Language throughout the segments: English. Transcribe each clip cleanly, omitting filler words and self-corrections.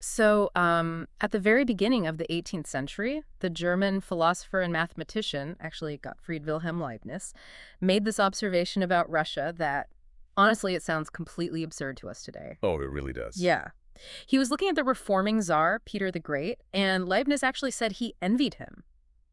At the very beginning of the 18th century, the German philosopher and mathematician, actually Gottfried Wilhelm Leibniz, made this observation about Russia that, honestly, it sounds completely absurd to us today. Oh, it really does. Yeah. He was looking at the reforming Tsar, Peter the Great, and Leibniz actually said he envied him.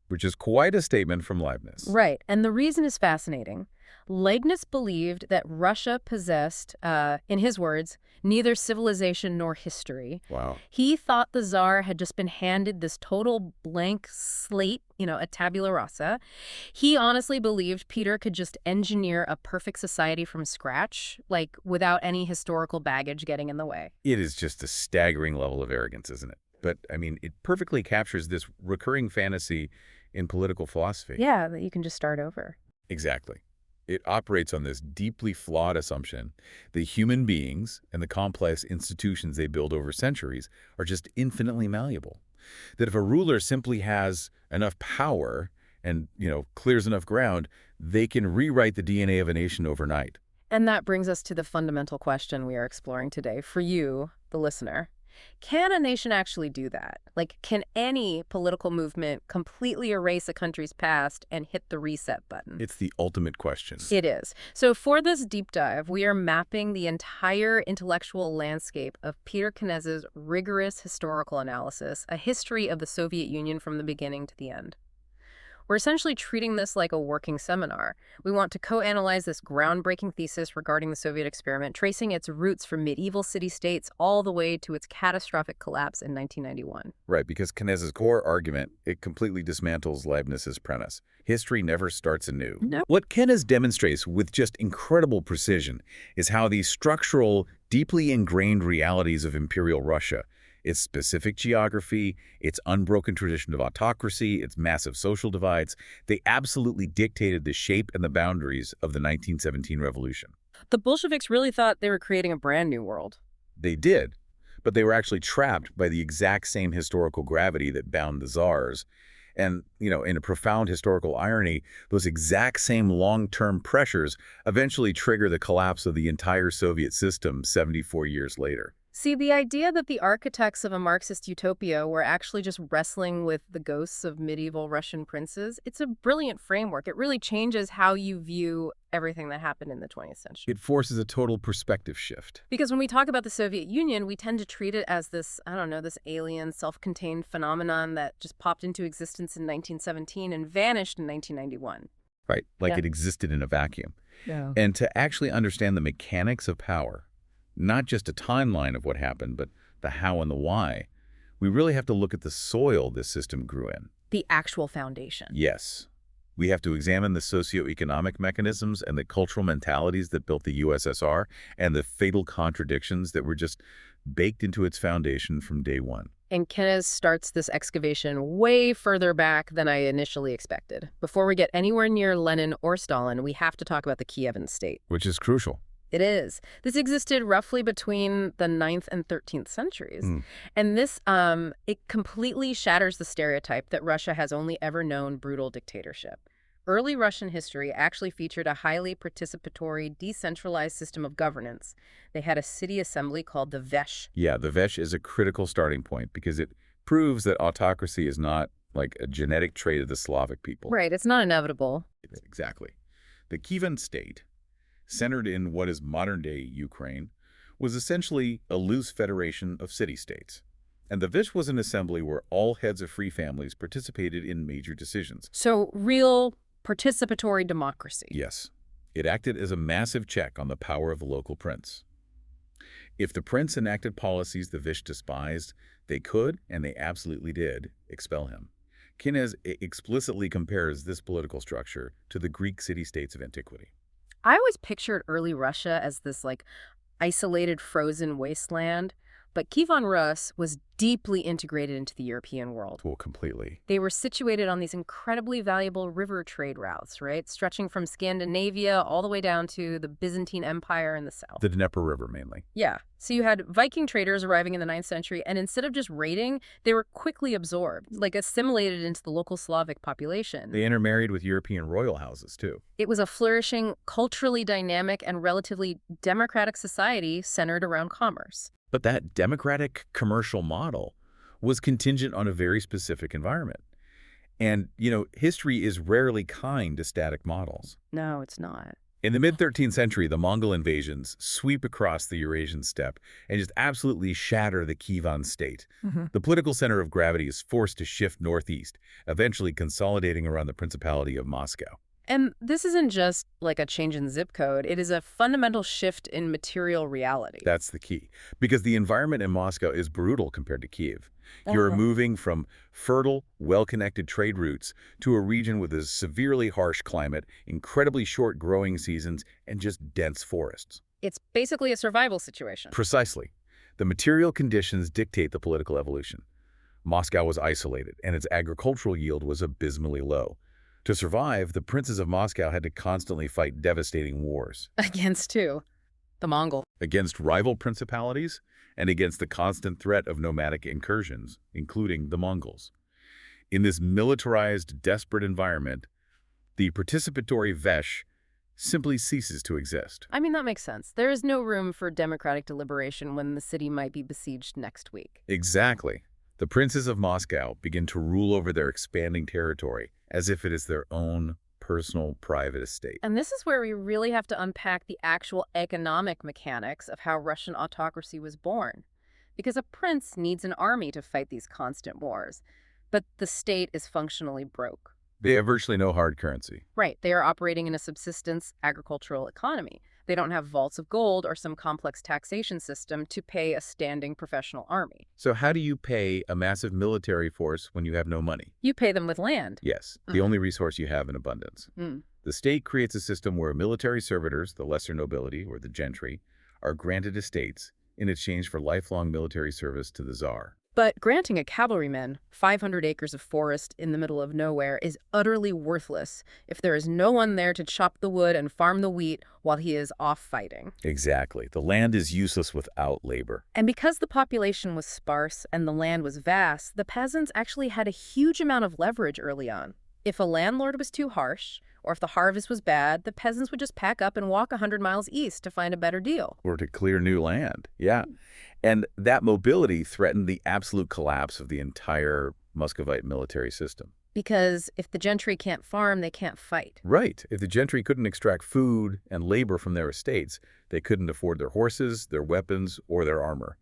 Which is quite a statement from Leibniz. Right, and the reason is fascinating. Leibniz believed that Russia possessed, in his words, neither civilization nor history. Wow. He thought the Tsar had just been handed this total blank slate, a tabula rasa. He honestly believed Peter could just engineer a perfect society from scratch, like without any historical baggage getting in the way. It is just a staggering level of arrogance, isn't it? But, I mean, it perfectly captures this recurring fantasy in political philosophy. Yeah, that you can just start over. Exactly. It operates on this deeply flawed assumption that human beings and the complex institutions they build over centuries are just infinitely malleable. That if a ruler simply has enough power and, clears enough ground, they can rewrite the DNA of a nation overnight. And that brings us to the fundamental question we are exploring today for you, the listener. Can a nation actually do that? Like, can any political movement completely erase a country's past and hit the reset button? It's the ultimate question. It is. So for this deep dive, we are mapping the entire intellectual landscape of Peter Kenez's rigorous historical analysis, a history of the Soviet Union from the beginning to the end. We're essentially treating this like a working seminar. We want to co-analyze this groundbreaking thesis regarding the Soviet experiment, tracing its roots from medieval city-states all the way to its catastrophic collapse in 1991. Right, because Kenez's core argument, it completely dismantles Leibniz's premise. History never starts anew. No. What Kenez demonstrates with just incredible precision is how these structural, deeply ingrained realities of imperial Russia, its specific geography, its unbroken tradition of autocracy, its massive social divides, they absolutely dictated the shape and the boundaries of the 1917 revolution. The Bolsheviks really thought they were creating a brand new world. They did, but they were actually trapped by the exact same historical gravity that bound the czars. And, in a profound historical irony, those exact same long-term pressures eventually trigger the collapse of the entire Soviet system 74 years later. See, the idea that the architects of a Marxist utopia were actually just wrestling with the ghosts of medieval Russian princes, it's a brilliant framework. It really changes how you view everything that happened in the 20th century. It forces a total perspective shift. Because when we talk about the Soviet Union, we tend to treat it as this, this alien, self-contained phenomenon that just popped into existence in 1917 and vanished in 1991. Right, like Yeah. it existed in a vacuum. Yeah. And to actually understand the mechanics of power, not just a timeline of what happened, but the how and the why, we really have to look at the soil this system grew in. The actual foundation. Yes. We have to examine the socioeconomic mechanisms and the cultural mentalities that built the USSR and the fatal contradictions that were just baked into its foundation from day one. And Kenez starts this excavation way further back than I initially expected. Before we get anywhere near Lenin or Stalin, we have to talk about the Kievan state. Which is crucial. It is. This existed roughly between the 9th and 13th centuries. And this, it completely shatters the stereotype that Russia has only ever known brutal dictatorship. Early Russian history actually featured a highly participatory, decentralized system of governance. They had a city assembly called the Vesh. Yeah, the Vesh is a critical starting point because it proves that autocracy is not like a genetic trait of the Slavic people. Right, it's not inevitable. Exactly. The Kievan state, centered in what is modern-day Ukraine, was essentially a loose federation of city-states. And the Vish was an assembly where all heads of free families participated in major decisions. So real participatory democracy. Yes. It acted as a massive check on the power of the local prince. If the prince enacted policies the Vish despised, they could, and they absolutely did, expel him. Kenez explicitly compares this political structure to the Greek city-states of antiquity. I always pictured early Russia as this isolated frozen wasteland, but Kievan Rus was deeply integrated into the European world. Well, completely. They were situated on these incredibly valuable river trade routes, right? Stretching from Scandinavia all the way down to the Byzantine Empire in the south. The Dnieper River, mainly. Yeah. So you had Viking traders arriving in the 9th century, and instead of just raiding, they were quickly absorbed, assimilated into the local Slavic population. They intermarried with European royal houses, too. It was a flourishing, culturally dynamic, and relatively democratic society centered around commerce. But that democratic commercial model was contingent on a very specific environment. And, history is rarely kind to static models. No, it's not. In the mid-13th century, the Mongol invasions sweep across the Eurasian steppe and just absolutely shatter the Kievan state. The political center of gravity is forced to shift northeast, eventually consolidating around the Principality of Moscow. And this isn't just like a change in zip code. It is a fundamental shift in material reality. That's the key, because the environment in Moscow is brutal compared to Kiev. You're moving from fertile, well-connected trade routes to a region with a severely harsh climate, incredibly short growing seasons, and just dense forests. It's basically a survival situation. Precisely. The material conditions dictate the political evolution. Moscow was isolated, and its agricultural yield was abysmally low. To survive, the princes of Moscow had to constantly fight devastating wars. Against who? The Mongol. Against rival principalities and against the constant threat of nomadic incursions, including the Mongols. In this militarized, desperate environment, the participatory Vesh simply ceases to exist. I mean, that makes sense. There is no room for democratic deliberation when the city might be besieged next week. Exactly. The princes of Moscow begin to rule over their expanding territory as if it is their own personal, private estate. And this is where we really have to unpack the actual economic mechanics of how Russian autocracy was born. Because a prince needs an army to fight these constant wars, but the state is functionally broke. They have virtually no hard currency. Right, they are operating in a subsistence agricultural economy. They don't have vaults of gold or some complex taxation system to pay a standing professional army. So how do you pay a massive military force when you have no money? You pay them with land. Yes, the only resource you have in abundance. The state creates a system where military servitors, the lesser nobility or the gentry, are granted estates in exchange for lifelong military service to the Tsar. But granting a cavalryman 500 acres of forest in the middle of nowhere is utterly worthless if there is no one there to chop the wood and farm the wheat while he is off fighting. Exactly. The land is useless without labor. And because the population was sparse and the land was vast, the peasants actually had a huge amount of leverage early on. If a landlord was too harsh, or if the harvest was bad, the peasants would just pack up and walk 100 miles east to find a better deal. Or to clear new land. Yeah. And that mobility threatened the absolute collapse of the entire Muscovite military system. Because if the gentry can't farm, they can't fight. Right. If the gentry couldn't extract food and labor from their estates, they couldn't afford their horses, their weapons, or their armor.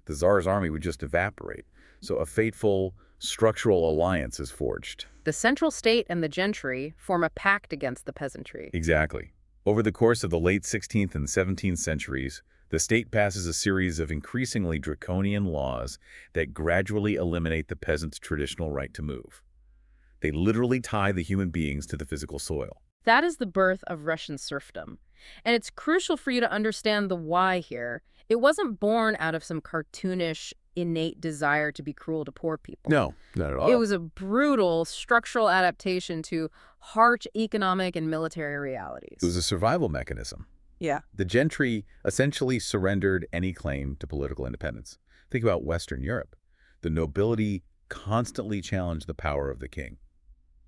The Tsar's army would just evaporate. So a fateful structural alliance is forged. The central state and the gentry form a pact against the peasantry. Exactly. Over the course of the late 16th and 17th centuries, the state passes a series of increasingly draconian laws that gradually eliminate the peasant's traditional right to move. They literally tie the human beings to the physical soil. That is the birth of Russian serfdom. And it's crucial for you to understand the why here. It wasn't born out of some cartoonish, innate desire to be cruel to poor people. No, not at all. It was a brutal structural adaptation to harsh economic and military realities. It was a survival mechanism. Yeah. The gentry essentially surrendered any claim to political independence. Think about Western Europe. The nobility constantly challenged the power of the king,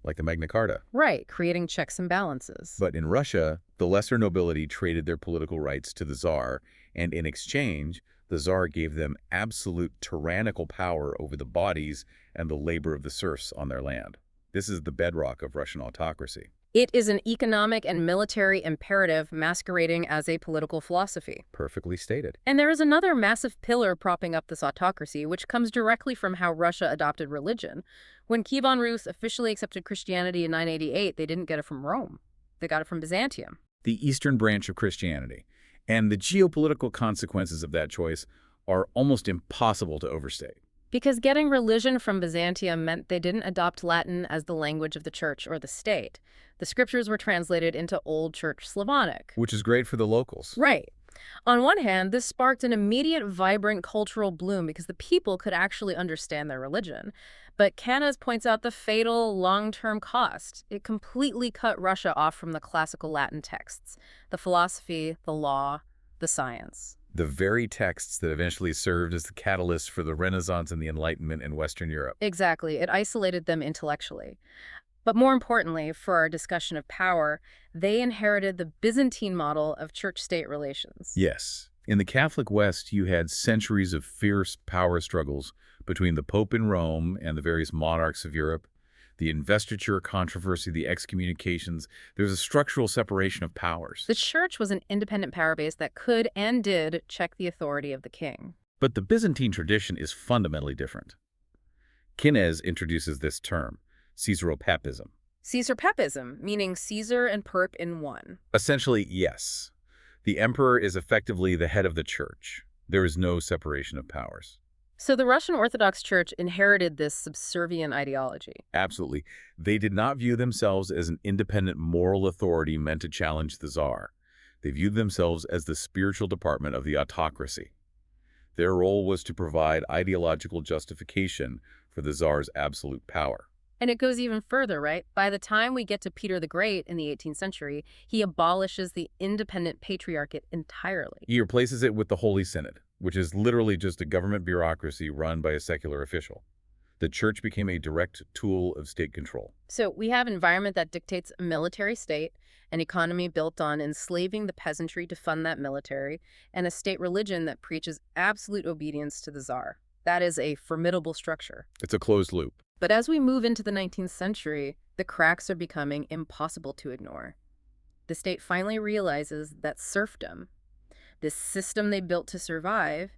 like the Magna Carta. Right, creating checks and balances. But in Russia, the lesser nobility traded their political rights to the Tsar, and in exchange, the Tsar gave them absolute tyrannical power over the bodies and the labor of the serfs on their land. This is the bedrock of Russian autocracy. It is an economic and military imperative masquerading as a political philosophy. Perfectly stated. And there is another massive pillar propping up this autocracy, which comes directly from how Russia adopted religion. When Kievan Rus officially accepted Christianity in 988, they didn't get it from Rome. They got it from Byzantium. The eastern branch of Christianity. And the geopolitical consequences of that choice are almost impossible to overstate. Because getting religion from Byzantium meant they didn't adopt Latin as the language of the church or the state. The scriptures were translated into Old Church Slavonic. Which is great for the locals. Right. On one hand, this sparked an immediate, vibrant cultural bloom because the people could actually understand their religion. But Kenez points out the fatal long-term cost. It completely cut Russia off from the classical Latin texts, the philosophy, the law, the science. The very texts that eventually served as the catalyst for the Renaissance and the Enlightenment in Western Europe. Exactly. It isolated them intellectually. But more importantly, for our discussion of power, they inherited the Byzantine model of church-state relations. Yes. In the Catholic West, you had centuries of fierce power struggles between the Pope in Rome and the various monarchs of Europe. The investiture controversy, the excommunications, there's a structural separation of powers. The church was an independent power base that could and did check the authority of the king. But the Byzantine tradition is fundamentally different. Kenez introduces this term, Caesaropapism. Caesar-Papism, meaning Caesar and Perp in one. Essentially, yes. The emperor is effectively the head of the church. There is no separation of powers. So the Russian Orthodox Church inherited this subservient ideology. Absolutely. They did not view themselves as an independent moral authority meant to challenge the Tsar. They viewed themselves as the spiritual department of the autocracy. Their role was to provide ideological justification for the Tsar's absolute power. And it goes even further, right? By the time we get to Peter the Great in the 18th century, he abolishes the independent patriarchate entirely. He replaces it with the Holy Synod, which is literally just a government bureaucracy run by a secular official. The church became a direct tool of state control. So we have an environment that dictates a military state, an economy built on enslaving the peasantry to fund that military, and a state religion that preaches absolute obedience to the Tsar. That is a formidable structure. It's a closed loop. But as we move into the 19th century, the cracks are becoming impossible to ignore. The state finally realizes that serfdom, this system they built to survive,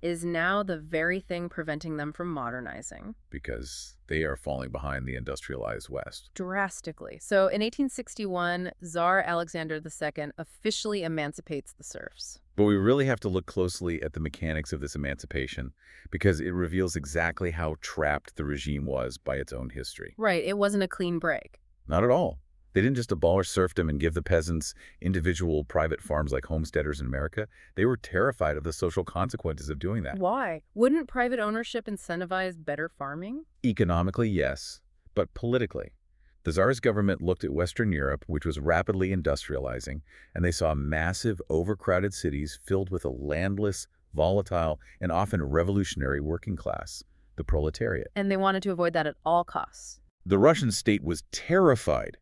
is now the very thing preventing them from modernizing. Because they are falling behind the industrialized West. Drastically. So in 1861, Tsar Alexander II officially emancipates the serfs. But we really have to look closely at the mechanics of this emancipation because it reveals exactly how trapped the regime was by its own history. Right, it wasn't a clean break. Not at all. They didn't just abolish serfdom and give the peasants individual private farms like homesteaders in America. They were terrified of the social consequences of doing that. Why? Wouldn't private ownership incentivize better farming? Economically, yes, but politically. The Tsar's government looked at Western Europe, which was rapidly industrializing, and they saw massive, overcrowded cities filled with a landless, volatile, and often revolutionary working class, the proletariat. And they wanted to avoid that at all costs. The Russian state was terrified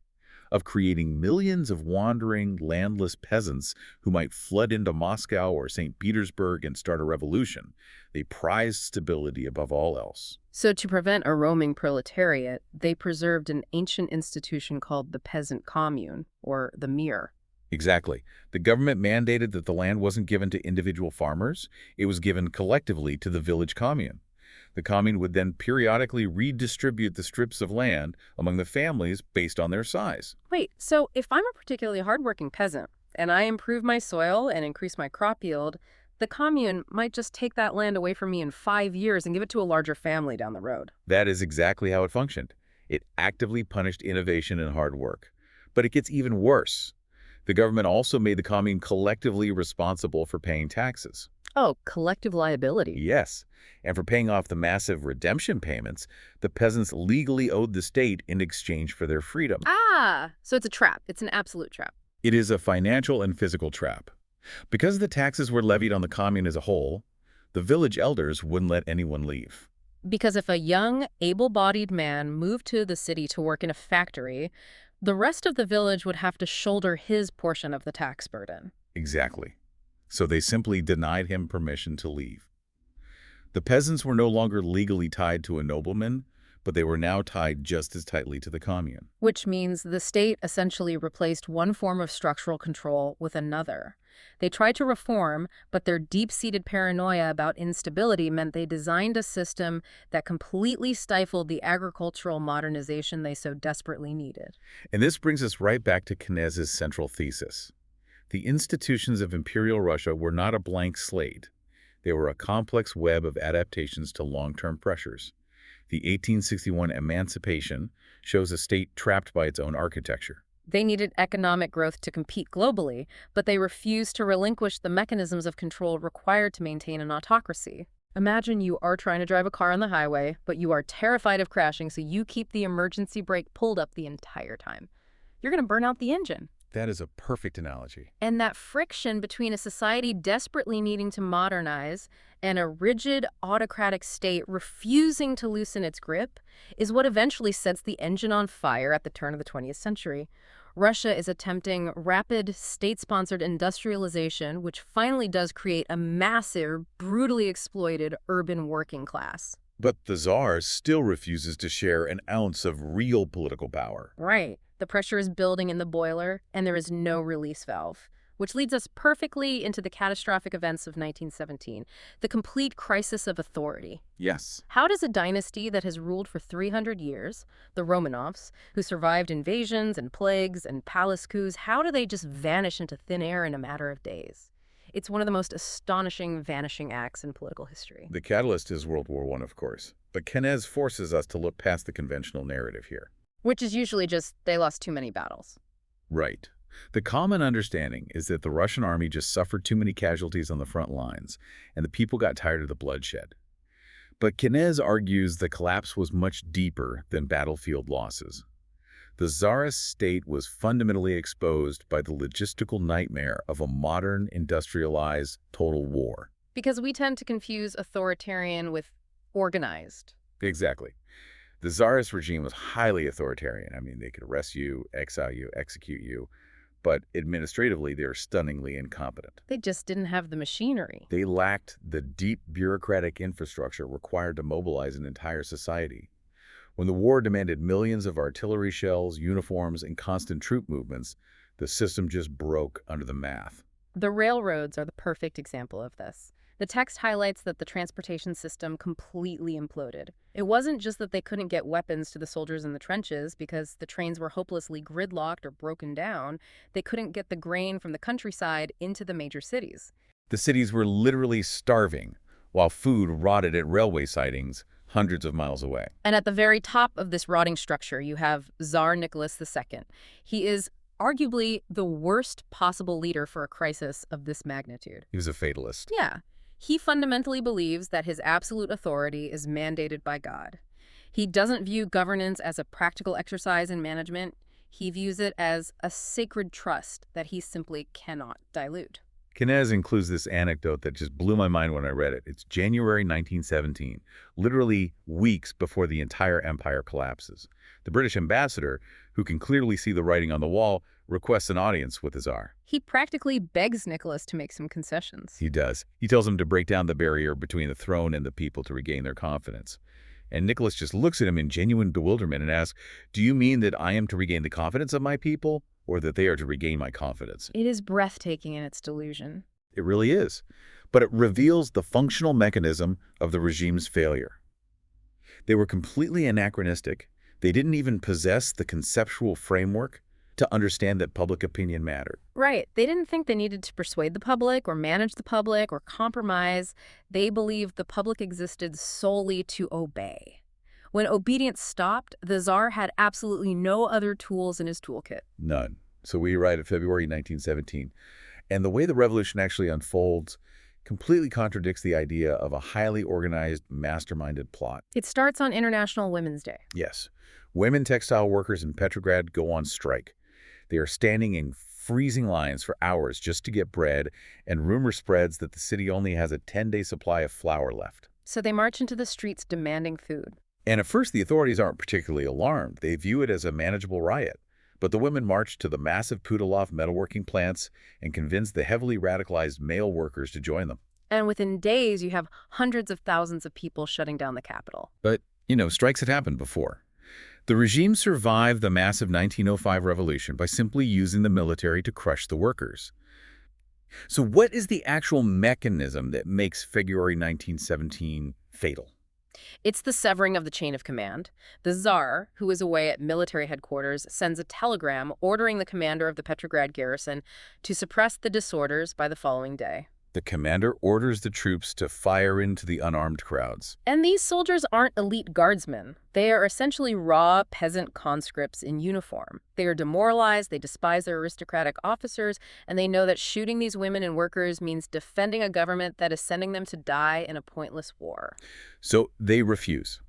of creating millions of wandering, landless peasants who might flood into Moscow or St. Petersburg and start a revolution. They prized stability above all else. So to prevent a roaming proletariat, they preserved an ancient institution called the peasant commune, or the mir. Exactly. The government mandated that the land wasn't given to individual farmers. It was given collectively to the village commune. The commune would then periodically redistribute the strips of land among the families based on their size. Wait, so if I'm a particularly hardworking peasant, and I improve my soil and increase my crop yield, the commune might just take that land away from me in 5 years and give it to a larger family down the road. That is exactly how it functioned. It actively punished innovation and hard work. But it gets even worse. The government also made the commune collectively responsible for paying taxes. Oh, collective liability. Yes, and for paying off the massive redemption payments, the peasants legally owed the state in exchange for their freedom. Ah, so it's a trap. It's an absolute trap. It is a financial and physical trap. Because the taxes were levied on the commune as a whole, the village elders wouldn't let anyone leave. Because if a young, able-bodied man moved to the city to work in a factory, the rest of the village would have to shoulder his portion of the tax burden. Exactly. So they simply denied him permission to leave. The peasants were no longer legally tied to a nobleman, but they were now tied just as tightly to the commune. Which means the state essentially replaced one form of structural control with another. They tried to reform, but their deep-seated paranoia about instability meant they designed a system that completely stifled the agricultural modernization they so desperately needed. And this brings us right back to Kenez's central thesis. The institutions of Imperial Russia were not a blank slate. They were a complex web of adaptations to long-term pressures. The 1861 emancipation shows a state trapped by its own architecture. They needed economic growth to compete globally, but they refused to relinquish the mechanisms of control required to maintain an autocracy. Imagine you are trying to drive a car on the highway, but you are terrified of crashing, so you keep the emergency brake pulled up the entire time. You're going to burn out the engine. That is a perfect analogy. And that friction between a society desperately needing to modernize and a rigid autocratic state refusing to loosen its grip is what eventually sets the engine on fire at the turn of the 20th century. Russia is attempting rapid state-sponsored industrialization, which finally does create a massive, brutally exploited urban working class. But the Tsar still refuses to share an ounce of real political power. Right. The pressure is building in the boiler, and there is no release valve. Which leads us perfectly into the catastrophic events of 1917, the complete crisis of authority. Yes. How does a dynasty that has ruled for 300 years, the Romanovs, who survived invasions and plagues and palace coups, how do they just vanish into thin air in a matter of days? It's one of the most astonishing vanishing acts in political history. The catalyst is World War I, of course. But Kenez forces us to look past the conventional narrative here. Which is usually just, they lost too many battles. Right. The common understanding is that the Russian army just suffered too many casualties on the front lines, and the people got tired of the bloodshed. But Kenez argues the collapse was much deeper than battlefield losses. The Tsarist state was fundamentally exposed by the logistical nightmare of a modern, industrialized, total war. Because we tend to confuse authoritarian with organized. Exactly. The Tsarist regime was highly authoritarian. I mean, they could arrest you, exile you, execute you. But administratively, they're stunningly incompetent. They just didn't have the machinery. They lacked the deep bureaucratic infrastructure required to mobilize an entire society. When the war demanded millions of artillery shells, uniforms, and constant troop movements, the system just broke under the math. The railroads are the perfect example of this. The text highlights that the transportation system completely imploded. It wasn't just that they couldn't get weapons to the soldiers in the trenches because the trains were hopelessly gridlocked or broken down. They couldn't get the grain from the countryside into the major cities. The cities were literally starving, while food rotted at railway sidings hundreds of miles away. And at the very top of this rotting structure, you have Tsar Nicholas II. He is arguably the worst possible leader for a crisis of this magnitude. He was a fatalist. Yeah. He fundamentally believes that his absolute authority is mandated by God. He doesn't view governance as a practical exercise in management. He views it as a sacred trust that he simply cannot dilute. Kenez includes this anecdote that just blew my mind when I read it. It's January 1917, literally weeks before the entire empire collapses. The British ambassador, who can clearly see the writing on the wall, requests an audience with the Tsar. He practically begs Nicholas to make some concessions. He does. He tells him to break down the barrier between the throne and the people to regain their confidence. And Nicholas just looks at him in genuine bewilderment and asks, "Do you mean that I am to regain the confidence of my people, or that they are to regain my confidence?" It is breathtaking in its delusion. It really is. But it reveals the functional mechanism of the regime's failure. They were completely anachronistic. They didn't even possess the conceptual framework to understand that public opinion mattered. Right. They didn't think they needed to persuade the public or manage the public or compromise. They believed the public existed solely to obey. When obedience stopped, the Tsar had absolutely no other tools in his toolkit. None. So we arrive at February 1917. And the way the revolution actually unfolds completely contradicts the idea of a highly organized, masterminded plot. It starts on International Women's Day. Yes. Women textile workers in Petrograd go on strike. They are standing in freezing lines for hours just to get bread, and rumor spreads that the city only has a 10-day supply of flour left. So they march into the streets demanding food. And at first, the authorities aren't particularly alarmed. They view it as a manageable riot. But the women march to the massive Putilov metalworking plants and convince the heavily radicalized male workers to join them. And within days, you have hundreds of thousands of people shutting down the capital. But, strikes had happened before. The regime survived the massive 1905 revolution by simply using the military to crush the workers. So what is the actual mechanism that makes February 1917 fatal? It's the severing of the chain of command. The Tsar, who is away at military headquarters, sends a telegram ordering the commander of the Petrograd garrison to suppress the disorders by the following day. The commander orders the troops to fire into the unarmed crowds. And these soldiers aren't elite guardsmen. They are essentially raw peasant conscripts in uniform. They are demoralized, they despise their aristocratic officers, and they know that shooting these women and workers means defending a government that is sending them to die in a pointless war. So they refuse.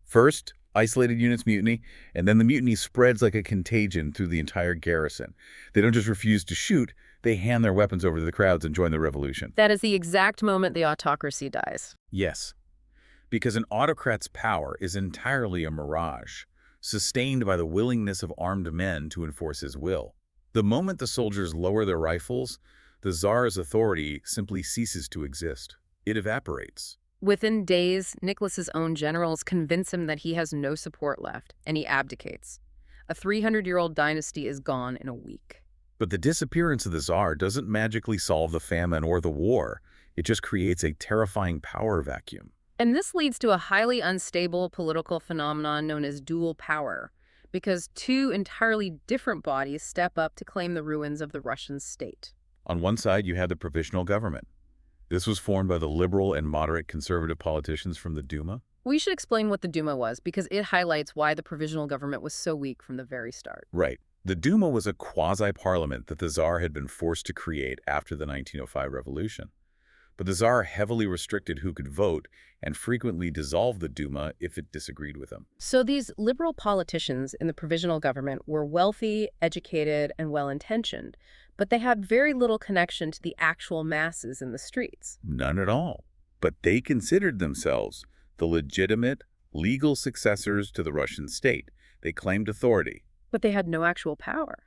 First, isolated units mutiny, and then the mutiny spreads like a contagion through the entire garrison. They don't just refuse to shoot, they hand their weapons over to the crowds and join the revolution. That is the exact moment the autocracy dies. Yes, because an autocrat's power is entirely a mirage. sustained by the willingness of armed men to enforce his will. The moment the soldiers lower their rifles, the Tsar's authority simply ceases to exist. It evaporates. Within days, Nicholas's own generals convince him that he has no support left, and he abdicates. A 300-year-old dynasty is gone in a week. But the disappearance of the Tsar doesn't magically solve the famine or the war. It just creates a terrifying power vacuum. And this leads to a highly unstable political phenomenon known as dual power, because two entirely different bodies step up to claim the ruins of the Russian state. On one side, you have the provisional government. This was formed by the liberal and moderate conservative politicians from the Duma. We should explain what the Duma was, because it highlights why the provisional government was so weak from the very start. Right. The Duma was a quasi-parliament that the Tsar had been forced to create after the 1905 revolution. But the Tsar heavily restricted who could vote and frequently dissolved the Duma if it disagreed with him. So these liberal politicians in the provisional government were wealthy, educated, and well-intentioned, but they had very little connection to the actual masses in the streets. None at all. But they considered themselves the legitimate, legal successors to the Russian state. They claimed authority. But they had no actual power.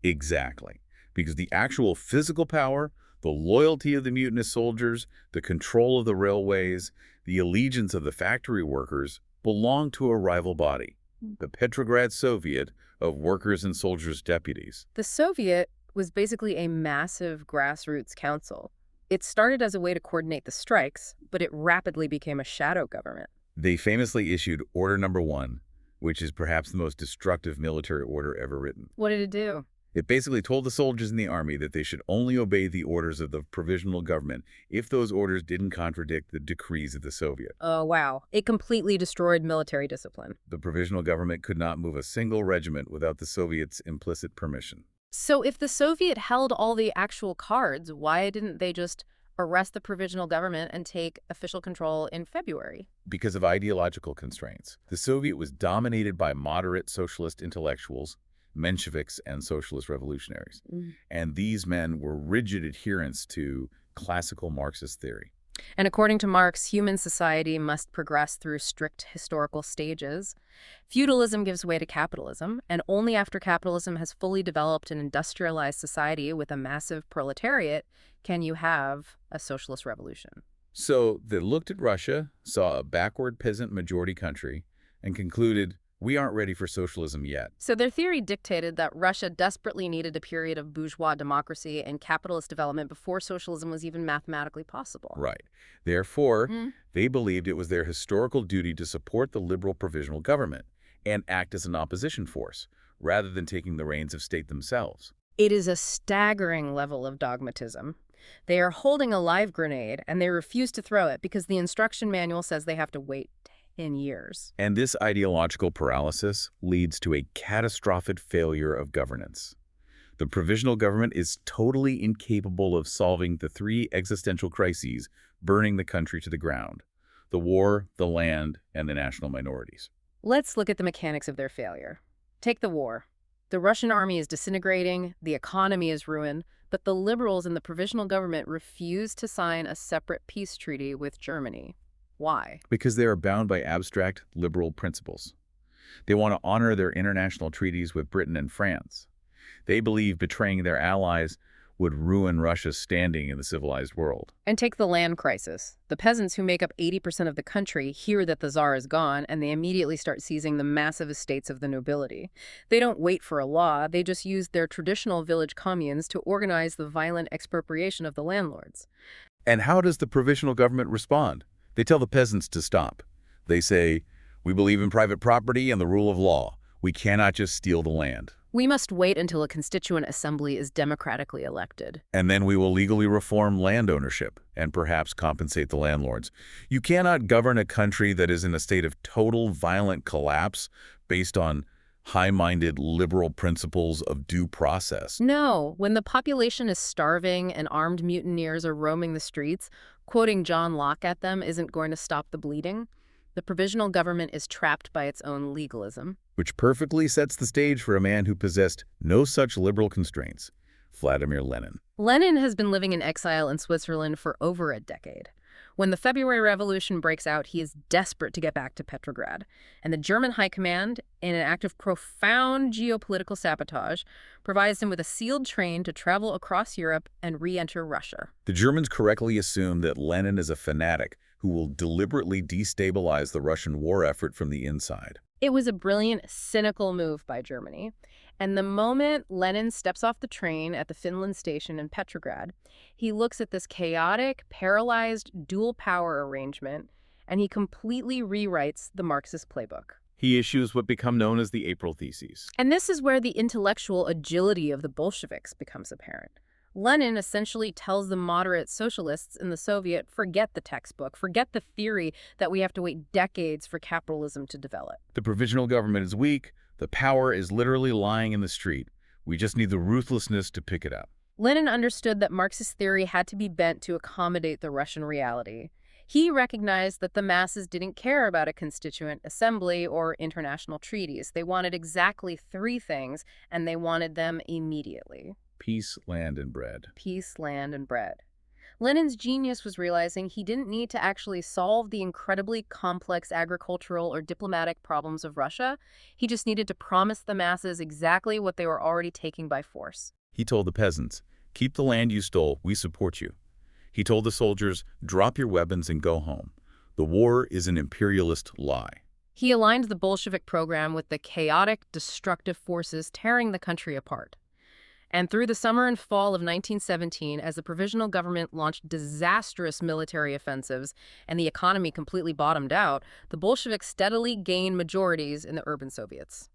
Exactly. Because the actual physical power, the loyalty of the mutinous soldiers, the control of the railways, the allegiance of the factory workers belonged to a rival body, the Petrograd Soviet of Workers' and Soldiers' Deputies. The Soviet was basically a massive grassroots council. It started as a way to coordinate the strikes, but it rapidly became a shadow government. They famously issued Order Number 1, which is perhaps the most destructive military order ever written. What did it do? It basically told the soldiers in the army that they should only obey the orders of the provisional government if those orders didn't contradict the decrees of the Soviet. Oh, wow. It completely destroyed military discipline. The provisional government could not move a single regiment without the Soviets' implicit permission. So if the Soviet held all the actual cards, why didn't they just arrest the provisional government and take official control in February? Because of ideological constraints. The Soviet was dominated by moderate socialist intellectuals, Mensheviks, and socialist revolutionaries. And these men were rigid adherents to classical Marxist theory. And according to Marx, human society must progress through strict historical stages. Feudalism gives way to capitalism, and only after capitalism has fully developed an industrialized society with a massive proletariat can you have a socialist revolution. So they looked at Russia, saw a backward peasant majority country, and concluded, we aren't ready for socialism yet. So their theory dictated that Russia desperately needed a period of bourgeois democracy and capitalist development before socialism was even mathematically possible. Right. Therefore, they believed it was their historical duty to support the liberal provisional government and act as an opposition force, rather than taking the reins of state themselves. It is a staggering level of dogmatism. They are holding a live grenade, and they refuse to throw it because the instruction manual says they have to wait 10 years. And this ideological paralysis leads to a catastrophic failure of governance. The provisional government is totally incapable of solving the three existential crises burning the country to the ground: the war, the land, and the national minorities. Let's look at the mechanics of their failure. Take the war. The Russian army is disintegrating, the economy is ruined, but the liberals in the provisional government refuse to sign a separate peace treaty with Germany. Why? Because they are bound by abstract liberal principles. They want to honor their international treaties with Britain and France. They believe betraying their allies would ruin Russia's standing in the civilized world. And take the land crisis. The peasants who make up 80% of the country hear that the Tsar is gone, and they immediately start seizing the massive estates of the nobility. They don't wait for a law, they just use their traditional village communes to organize the violent expropriation of the landlords. And how does the provisional government respond? They tell the peasants to stop. They say, we believe in private property and the rule of law. We cannot just steal the land. We must wait until a constituent assembly is democratically elected. And then we will legally reform land ownership and perhaps compensate the landlords. You cannot govern a country that is in a state of total violent collapse based on high-minded liberal principles of due process. No, when the population is starving and armed mutineers are roaming the streets, quoting John Locke at them isn't going to stop the bleeding. The provisional government is trapped by its own legalism. Which perfectly sets the stage for a man who possessed no such liberal constraints, Vladimir Lenin. Lenin has been living in exile in Switzerland for over a decade. When the February Revolution breaks out, he is desperate to get back to Petrograd. And the German High Command, in an act of profound geopolitical sabotage, provides him with a sealed train to travel across Europe and re-enter Russia. The Germans correctly assume that Lenin is a fanatic who will deliberately destabilize the Russian war effort from the inside. It was a brilliant, cynical move by Germany. And the moment Lenin steps off the train at the Finland station in Petrograd, he looks at this chaotic, paralyzed dual power arrangement, and he completely rewrites the Marxist playbook. He issues what become known as the April Theses. And this is where the intellectual agility of the Bolsheviks becomes apparent. Lenin essentially tells the moderate socialists in the Soviet, forget the textbook, forget the theory that we have to wait decades for capitalism to develop. The provisional government is weak. The power is literally lying in the street. We just need the ruthlessness to pick it up. Lenin understood that Marxist theory had to be bent to accommodate the Russian reality. He recognized that the masses didn't care about a constituent assembly or international treaties. They wanted exactly three things, and they wanted them immediately. Peace, land, and bread. Peace, land, and bread. Lenin's genius was realizing he didn't need to actually solve the incredibly complex agricultural or diplomatic problems of Russia. He just needed to promise the masses exactly what they were already taking by force. He told the peasants, keep the land you stole, we support you. He told the soldiers, drop your weapons and go home. The war is an imperialist lie. He aligned the Bolshevik program with the chaotic, destructive forces tearing the country apart. And through the summer and fall of 1917, as the provisional government launched disastrous military offensives and the economy completely bottomed out, the Bolsheviks steadily gained majorities in the urban Soviets.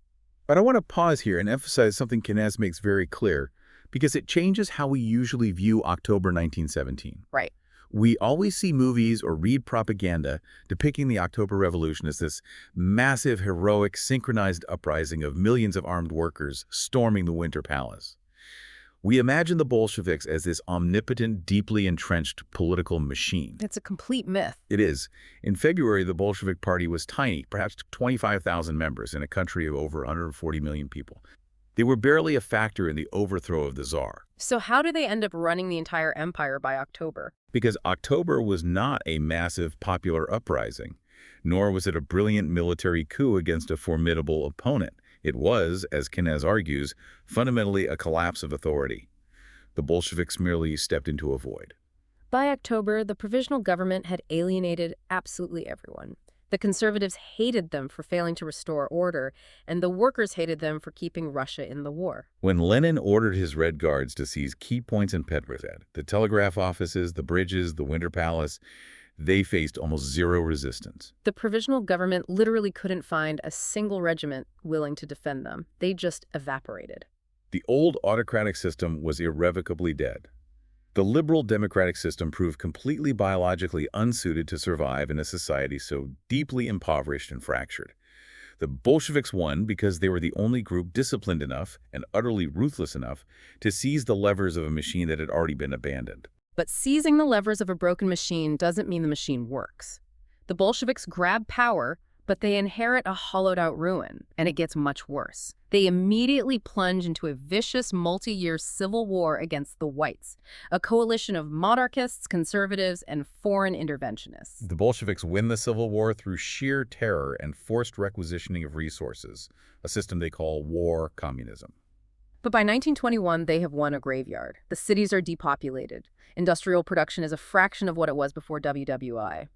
But I want to pause here and emphasize something Kenez makes very clear, because it changes how we usually view October 1917. Right. We always see movies or read propaganda depicting the October Revolution as this massive, heroic, synchronized uprising of millions of armed workers storming the Winter Palace. We imagine the Bolsheviks as this omnipotent, deeply entrenched political machine. It's a complete myth. It is. In February, the Bolshevik Party was tiny, perhaps 25,000 members in a country of over 140 million people. They were barely a factor in the overthrow of the Tsar. So how do they end up running the entire empire by October? Because October was not a massive popular uprising, nor was it a brilliant military coup against a formidable opponent. It was, as Kenez argues, fundamentally a collapse of authority. The Bolsheviks merely stepped into a void. By October, the provisional government had alienated absolutely everyone. The conservatives hated them for failing to restore order, and the workers hated them for keeping Russia in the war. When Lenin ordered his Red Guards to seize key points in Petrograd, the telegraph offices, the bridges, the Winter Palace, they faced almost zero resistance. The provisional government literally couldn't find a single regiment willing to defend them. They just evaporated. The old autocratic system was irrevocably dead. The liberal democratic system proved completely biologically unsuited to survive in a society so deeply impoverished and fractured. The Bolsheviks won because they were the only group disciplined enough and utterly ruthless enough to seize the levers of a machine that had already been abandoned. But seizing the levers of a broken machine doesn't mean the machine works. The Bolsheviks grab power, but they inherit a hollowed-out ruin, and it gets much worse. They immediately plunge into a vicious multi-year civil war against the whites, a coalition of monarchists, conservatives, and foreign interventionists. The Bolsheviks win the civil war through sheer terror and forced requisitioning of resources, a system they call war communism. But by 1921, they have won a graveyard. The cities are depopulated. Industrial production is a fraction of what it was before WWII.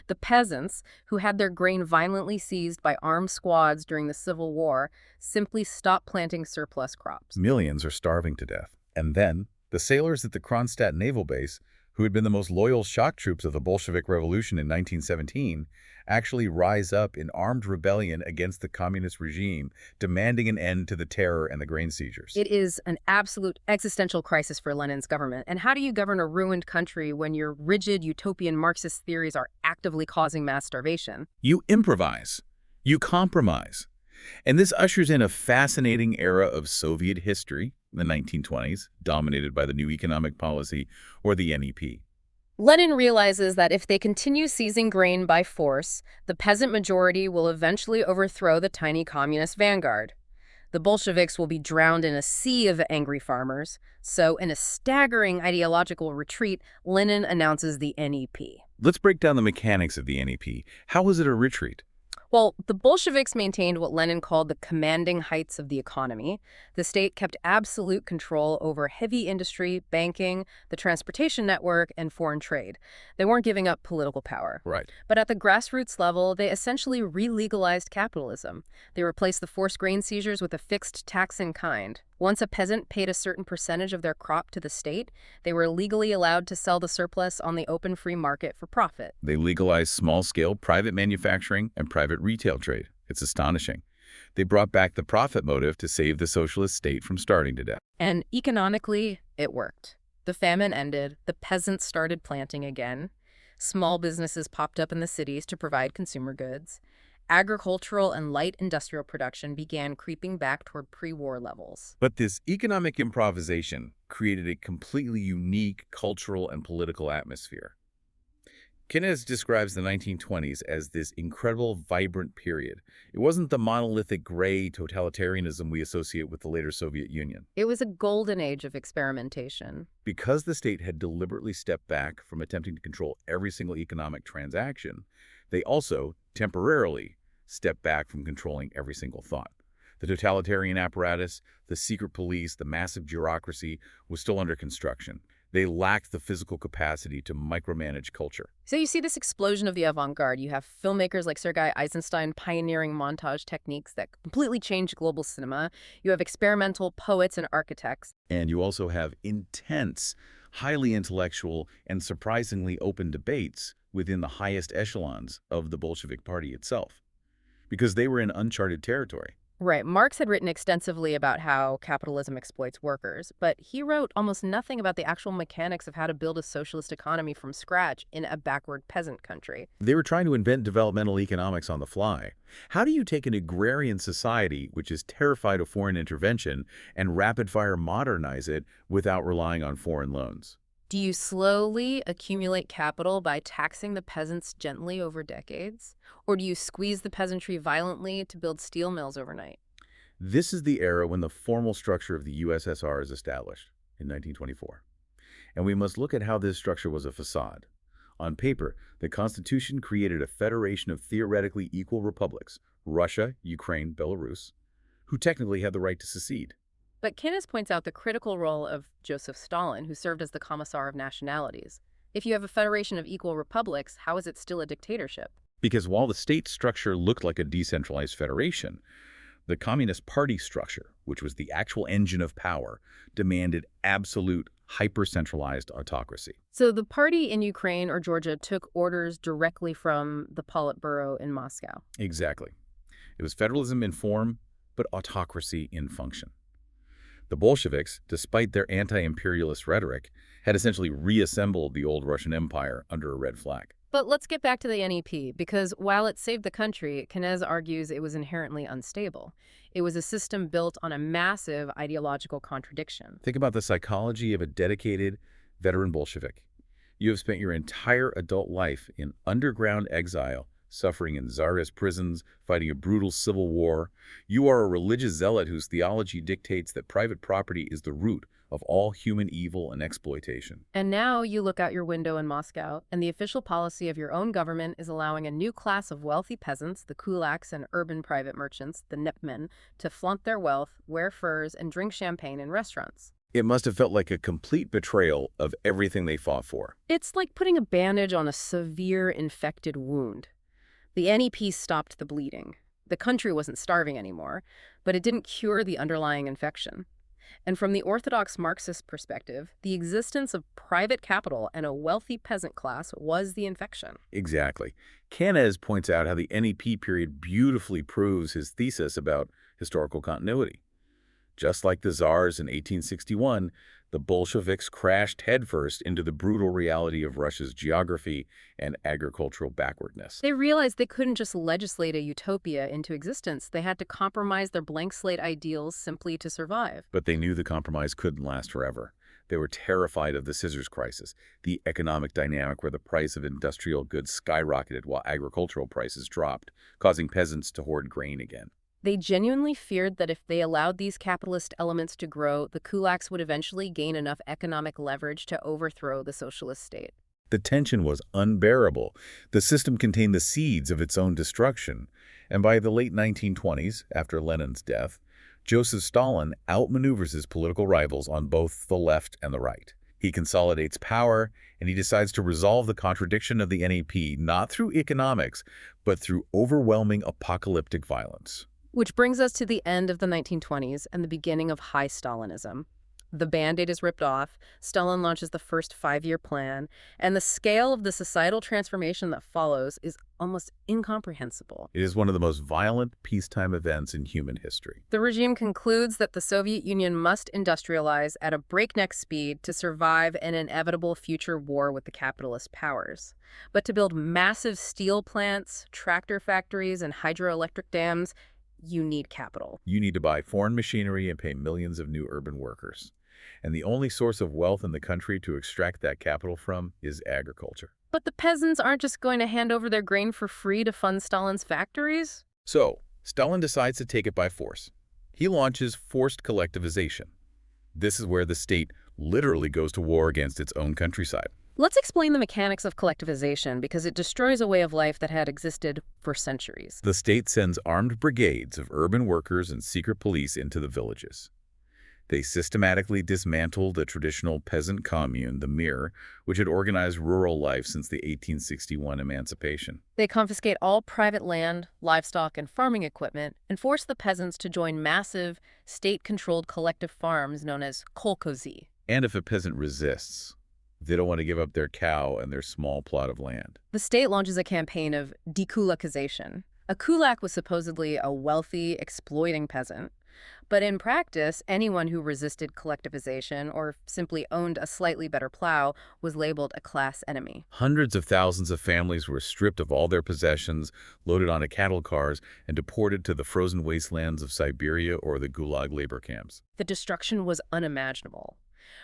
The peasants, who had their grain violently seized by armed squads during the Civil War, simply stopped planting surplus crops. Millions are starving to death. And then, the sailors at the Kronstadt naval base, who had been the most loyal shock troops of the Bolshevik Revolution in 1917, actually rise up in armed rebellion against the communist regime, demanding an end to the terror and the grain seizures. It is an absolute existential crisis for Lenin's government. And how do you govern a ruined country when your rigid utopian Marxist theories are actively causing mass starvation? You improvise. You compromise. And this ushers in a fascinating era of Soviet history, the 1920s, dominated by the New Economic Policy, or the NEP. Lenin realizes that if they continue seizing grain by force, the peasant majority will eventually overthrow the tiny communist vanguard. The Bolsheviks will be drowned in a sea of angry farmers. So, in a staggering ideological retreat, Lenin announces the NEP. Let's break down the mechanics of the NEP. How was it a retreat? Well, the Bolsheviks maintained what Lenin called the commanding heights of the economy. The state kept absolute control over heavy industry, banking, the transportation network, and foreign trade. They weren't giving up political power. Right. But at the grassroots level, they essentially re-legalized capitalism. They replaced the forced grain seizures with a fixed tax in kind. Once a peasant paid a certain percentage of their crop to the state, they were legally allowed to sell the surplus on the open free market for profit. They legalized small-scale private manufacturing and private retail trade. It's astonishing. They brought back the profit motive to save the socialist state from starving to death. And economically, it worked. The famine ended, the peasants started planting again, small businesses popped up in the cities to provide consumer goods. Agricultural and light industrial production began creeping back toward pre-war levels. But this economic improvisation created a completely unique cultural and political atmosphere. Kenez describes the 1920s as this incredible, vibrant period. It wasn't the monolithic gray totalitarianism we associate with the later Soviet Union. It was a golden age of experimentation. Because the state had deliberately stepped back from attempting to control every single economic transaction, they also, temporarily, stepped back from controlling every single thought. The totalitarian apparatus, the secret police, the massive bureaucracy was still under construction. They lacked the physical capacity to micromanage culture. So you see this explosion of the avant-garde. You have filmmakers like Sergei Eisenstein pioneering montage techniques that completely changed global cinema. You have experimental poets and architects. And you also have intense, highly intellectual, and surprisingly open debates within the highest echelons of the Bolshevik Party itself, because they were in uncharted territory. Right. Marx had written extensively about how capitalism exploits workers, but he wrote almost nothing about the actual mechanics of how to build a socialist economy from scratch in a backward peasant country. They were trying to invent developmental economics on the fly. How do you take an agrarian society, which is terrified of foreign intervention, and rapid-fire modernize it without relying on foreign loans? Do you slowly accumulate capital by taxing the peasants gently over decades? Or do you squeeze the peasantry violently to build steel mills overnight? This is the era when the formal structure of the USSR is established, in 1924. And we must look at how this structure was a facade. On paper, the Constitution created a federation of theoretically equal republics, Russia, Ukraine, Belarus, who technically had the right to secede. But Kenez points out the critical role of Joseph Stalin, who served as the Commissar of Nationalities. If you have a federation of equal republics, how is it still a dictatorship? Because while the state structure looked like a decentralized federation, the Communist Party structure, which was the actual engine of power, demanded absolute hyper-centralized autocracy. So the party in Ukraine or Georgia took orders directly from the Politburo in Moscow. Exactly. It was federalism in form, but autocracy in function. The Bolsheviks, despite their anti-imperialist rhetoric, had essentially reassembled the old Russian Empire under a red flag. But let's get back to the NEP, because while it saved the country, Kenez argues it was inherently unstable. It was a system built on a massive ideological contradiction. Think about the psychology of a dedicated, veteran Bolshevik. You have spent your entire adult life in underground exile, suffering in czarist prisons, fighting a brutal civil war. You are a religious zealot whose theology dictates that private property is the root of all human evil and exploitation. And now you look out your window in Moscow, and the official policy of your own government is allowing a new class of wealthy peasants, the kulaks and urban private merchants, the nepmen, to flaunt their wealth, wear furs, and drink champagne in restaurants. It must have felt like a complete betrayal of everything they fought for. It's like putting a bandage on a severe infected wound. The NEP stopped the bleeding. The country wasn't starving anymore, but it didn't cure the underlying infection. And from the orthodox Marxist perspective, the existence of private capital and a wealthy peasant class was the infection. Exactly. Kenez points out how the NEP period beautifully proves his thesis about historical continuity. Just like the Tsars in 1861, the Bolsheviks crashed headfirst into the brutal reality of Russia's geography and agricultural backwardness. They realized they couldn't just legislate a utopia into existence. They had to compromise their blank slate ideals simply to survive. But they knew the compromise couldn't last forever. They were terrified of the scissors crisis, the economic dynamic where the price of industrial goods skyrocketed while agricultural prices dropped, causing peasants to hoard grain again. They genuinely feared that if they allowed these capitalist elements to grow, the kulaks would eventually gain enough economic leverage to overthrow the socialist state. The tension was unbearable. The system contained the seeds of its own destruction. And by the late 1920s, after Lenin's death, Joseph Stalin outmaneuvers his political rivals on both the left and the right. He consolidates power, and he decides to resolve the contradiction of the NEP not through economics, but through overwhelming apocalyptic violence. Which brings us to the end of the 1920s and the beginning of high Stalinism. The Band-Aid is ripped off, Stalin launches the first five-year plan, and the scale of the societal transformation that follows is almost incomprehensible. It is one of the most violent peacetime events in human history. The regime concludes that the Soviet Union must industrialize at a breakneck speed to survive an inevitable future war with the capitalist powers. But to build massive steel plants, tractor factories, and hydroelectric dams, you need capital. You need to buy foreign machinery and pay millions of new urban workers. And the only source of wealth in the country to extract that capital from is agriculture. But the peasants aren't just going to hand over their grain for free to fund Stalin's factories? So, Stalin decides to take it by force. He launches forced collectivization. This is where the state literally goes to war against its own countryside. Let's explain the mechanics of collectivization because it destroys a way of life that had existed for centuries. The state sends armed brigades of urban workers and secret police into the villages. They systematically dismantled the traditional peasant commune, the Mir, which had organized rural life since the 1861 emancipation. They confiscate all private land, livestock, and farming equipment and force the peasants to join massive, state-controlled collective farms known as kolkhozy. And if a peasant resists, they don't want to give up their cow and their small plot of land. The state launches a campaign of dekulakization. A kulak was supposedly a wealthy, exploiting peasant. But in practice, anyone who resisted collectivization or simply owned a slightly better plow was labeled a class enemy. Hundreds of thousands of families were stripped of all their possessions, loaded onto cattle cars, and deported to the frozen wastelands of Siberia or the Gulag labor camps. The destruction was unimaginable.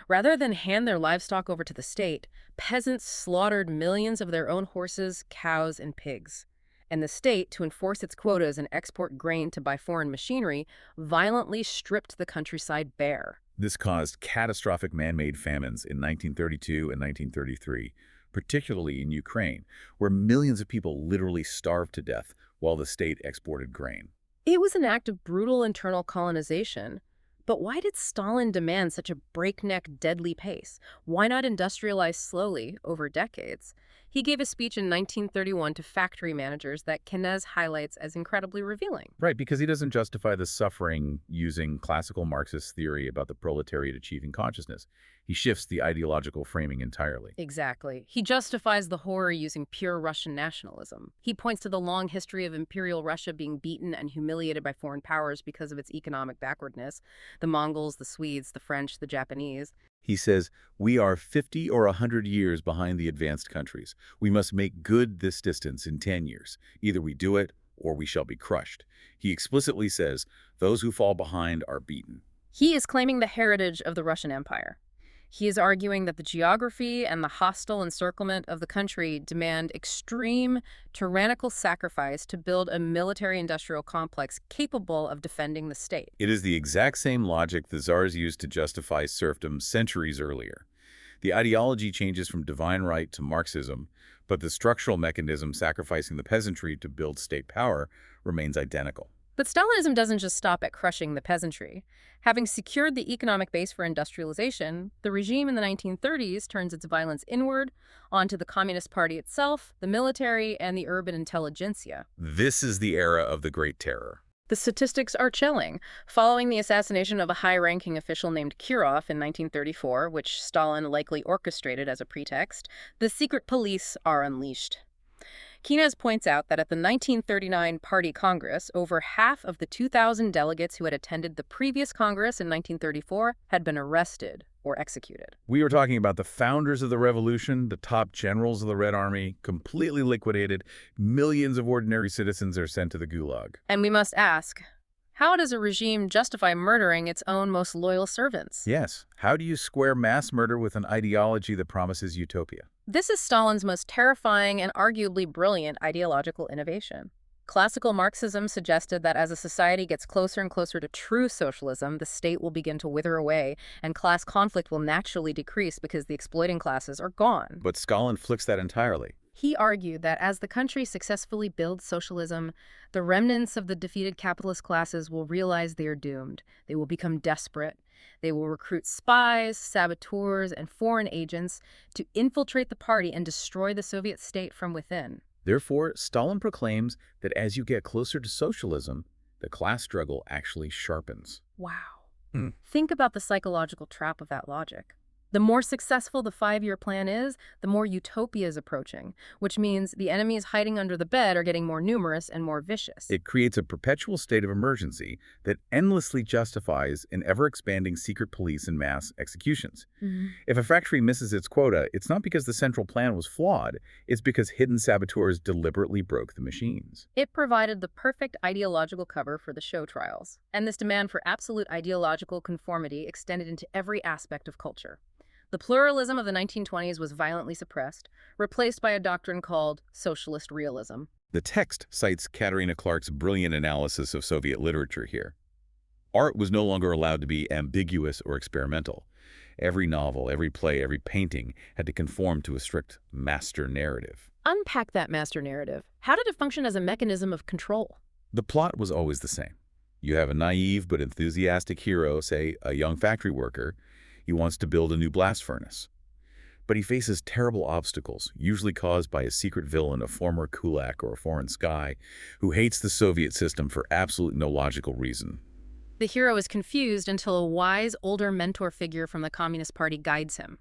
Rather than hand their livestock over to the state, peasants slaughtered millions of their own horses, cows, and pigs. And the state, to enforce its quotas and export grain to buy foreign machinery, violently stripped the countryside bare. This caused catastrophic man-made famines in 1932 and 1933, particularly in Ukraine, where millions of people literally starved to death while the state exported grain. It was an act of brutal internal colonization. But why did Stalin demand such a breakneck, deadly pace? Why not industrialize slowly over decades? He gave a speech in 1931 to factory managers that Kenez highlights as incredibly revealing. Right, because he doesn't justify the suffering using classical Marxist theory about the proletariat achieving consciousness. He shifts the ideological framing entirely. Exactly. He justifies the horror using pure Russian nationalism. He points to the long history of Imperial Russia being beaten and humiliated by foreign powers because of its economic backwardness. The Mongols, the Swedes, the French, the Japanese. He says, we are 50 or 100 years behind the advanced countries. We must make good this distance in 10 years. Either we do it or we shall be crushed. He explicitly says, those who fall behind are beaten. He is claiming the heritage of the Russian Empire. He is arguing that the geography and the hostile encirclement of the country demand extreme, tyrannical sacrifice to build a military-industrial complex capable of defending the state. It is the exact same logic the czars used to justify serfdom centuries earlier. The ideology changes from divine right to Marxism, but the structural mechanism sacrificing the peasantry to build state power remains identical. But Stalinism doesn't just stop at crushing the peasantry. Having secured the economic base for industrialization, the regime in the 1930s turns its violence inward onto the Communist Party itself, the military, and the urban intelligentsia. This is the era of the Great Terror. The statistics are chilling. Following the assassination of a high-ranking official named Kirov in 1934, which Stalin likely orchestrated as a pretext, the secret police are unleashed. Kenez points out that at the 1939 Party Congress, over half of the 2,000 delegates who had attended the previous Congress in 1934 had been arrested or executed. We were talking about the founders of the revolution, the top generals of the Red Army, completely liquidated. Millions of ordinary citizens are sent to the Gulag. And we must ask, how does a regime justify murdering its own most loyal servants? Yes. How do you square mass murder with an ideology that promises utopia? This is Stalin's most terrifying and arguably brilliant ideological innovation. Classical Marxism suggested that as a society gets closer and closer to true socialism, the state will begin to wither away, and class conflict will naturally decrease because the exploiting classes are gone. But Stalin flips that entirely. He argued that as the country successfully builds socialism, the remnants of the defeated capitalist classes will realize they are doomed. They will become desperate. They will recruit spies, saboteurs, and foreign agents to infiltrate the party and destroy the Soviet state from within. Therefore, Stalin proclaims that as you get closer to socialism, the class struggle actually sharpens. Wow. Hmm. Think about the psychological trap of that logic. The more successful the 5-year plan is, the more utopia is approaching, which means the enemies hiding under the bed are getting more numerous and more vicious. It creates a perpetual state of emergency that endlessly justifies an ever-expanding secret police and mass executions. If a factory misses its quota, it's not because the central plan was flawed, it's because hidden saboteurs deliberately broke the machines. It provided the perfect ideological cover for the show trials, and this demand for absolute ideological conformity extended into every aspect of culture. The pluralism of the 1920s was violently suppressed, replaced by a doctrine called socialist realism. The text cites Katerina Clark's brilliant analysis of Soviet literature here. Art was no longer allowed to be ambiguous or experimental. Every novel, every play, every painting had to conform to a strict master narrative. Unpack that master narrative. How did it function as a mechanism of control? The plot was always the same. You have a naive but enthusiastic hero, say a young factory worker. He wants to build a new blast furnace. But he faces terrible obstacles, usually caused by a secret villain, a former kulak or a foreign spy, who hates the Soviet system for absolutely no logical reason. The hero is confused until a wise, older mentor figure from the Communist Party guides him.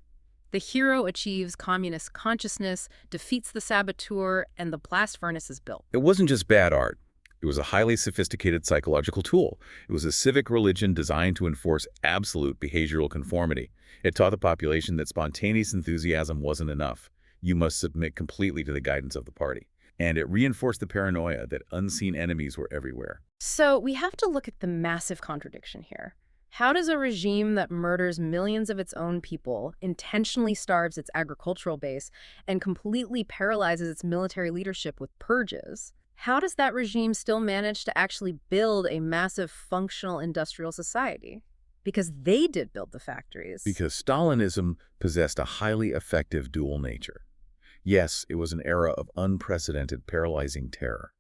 The hero achieves communist consciousness, defeats the saboteur, and the blast furnace is built. It wasn't just bad art. It was a highly sophisticated psychological tool. It was a civic religion designed to enforce absolute behavioral conformity. It taught the population that spontaneous enthusiasm wasn't enough. You must submit completely to the guidance of the party. And it reinforced the paranoia that unseen enemies were everywhere. So we have to look at the massive contradiction here. How does a regime that murders millions of its own people, intentionally starves its agricultural base, and completely paralyzes its military leadership with purges, how does that regime still manage to actually build a massive functional industrial society? Because they did build the factories. Because Stalinism possessed a highly effective dual nature. Yes, it was an era of unprecedented paralyzing terror.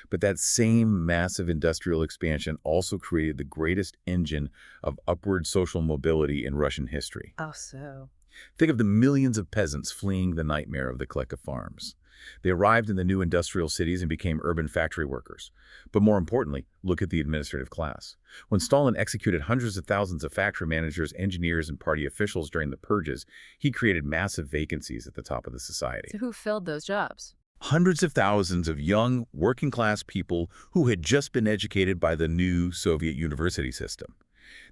But that same massive industrial expansion also created the greatest engine of upward social mobility in Russian history. Oh, so. Think of the millions of peasants fleeing the nightmare of the Kleka farms. They arrived in the new industrial cities and became urban factory workers. But more importantly, look at the administrative class. When Stalin executed hundreds of thousands of factory managers, engineers, and party officials during the purges, he created massive vacancies at the top of the society. So who filled those jobs? Hundreds of thousands of young, working-class people who had just been educated by the new Soviet university system.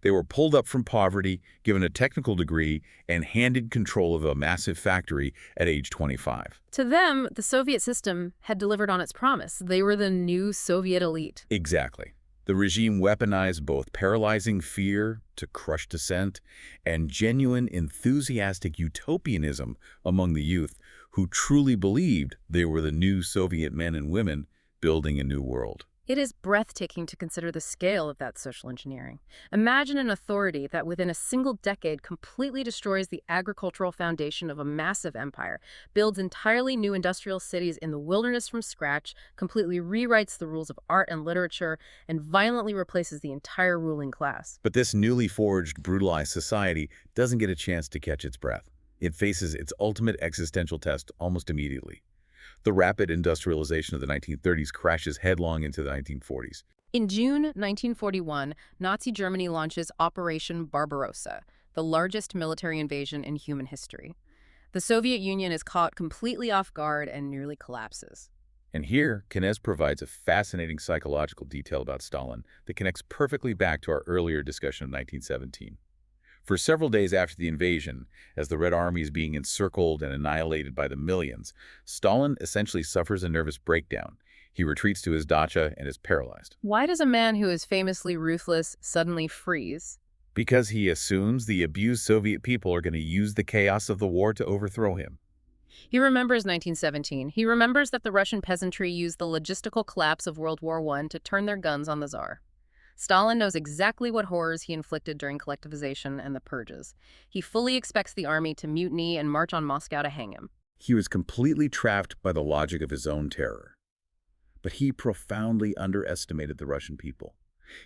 They were pulled up from poverty, given a technical degree, and handed control of a massive factory at age 25. To them, the Soviet system had delivered on its promise. They were the new Soviet elite. Exactly. The regime weaponized both paralyzing fear to crush dissent and genuine enthusiastic utopianism among the youth who truly believed they were the new Soviet men and women building a new world. It is breathtaking to consider the scale of that social engineering. Imagine an authority that within a single decade completely destroys the agricultural foundation of a massive empire, builds entirely new industrial cities in the wilderness from scratch, completely rewrites the rules of art and literature, and violently replaces the entire ruling class. But this newly forged, brutalized society doesn't get a chance to catch its breath. It faces its ultimate existential test almost immediately. The rapid industrialization of the 1930s crashes headlong into the 1940s. In June 1941, Nazi Germany launches Operation Barbarossa, the largest military invasion in human history. The Soviet Union is caught completely off guard and nearly collapses. And here, Kenez provides a fascinating psychological detail about Stalin that connects perfectly back to our earlier discussion of 1917. For several days after the invasion, as the Red Army is being encircled and annihilated by the millions, Stalin essentially suffers a nervous breakdown. He retreats to his dacha and is paralyzed. Why does a man who is famously ruthless suddenly freeze? Because he assumes the abused Soviet people are going to use the chaos of the war to overthrow him. He remembers 1917. He remembers that the Russian peasantry used the logistical collapse of World War I to turn their guns on the Tsar. Stalin knows exactly what horrors he inflicted during collectivization and the purges. He fully expects the army to mutiny and march on Moscow to hang him. He was completely trapped by the logic of his own terror. But he profoundly underestimated the Russian people.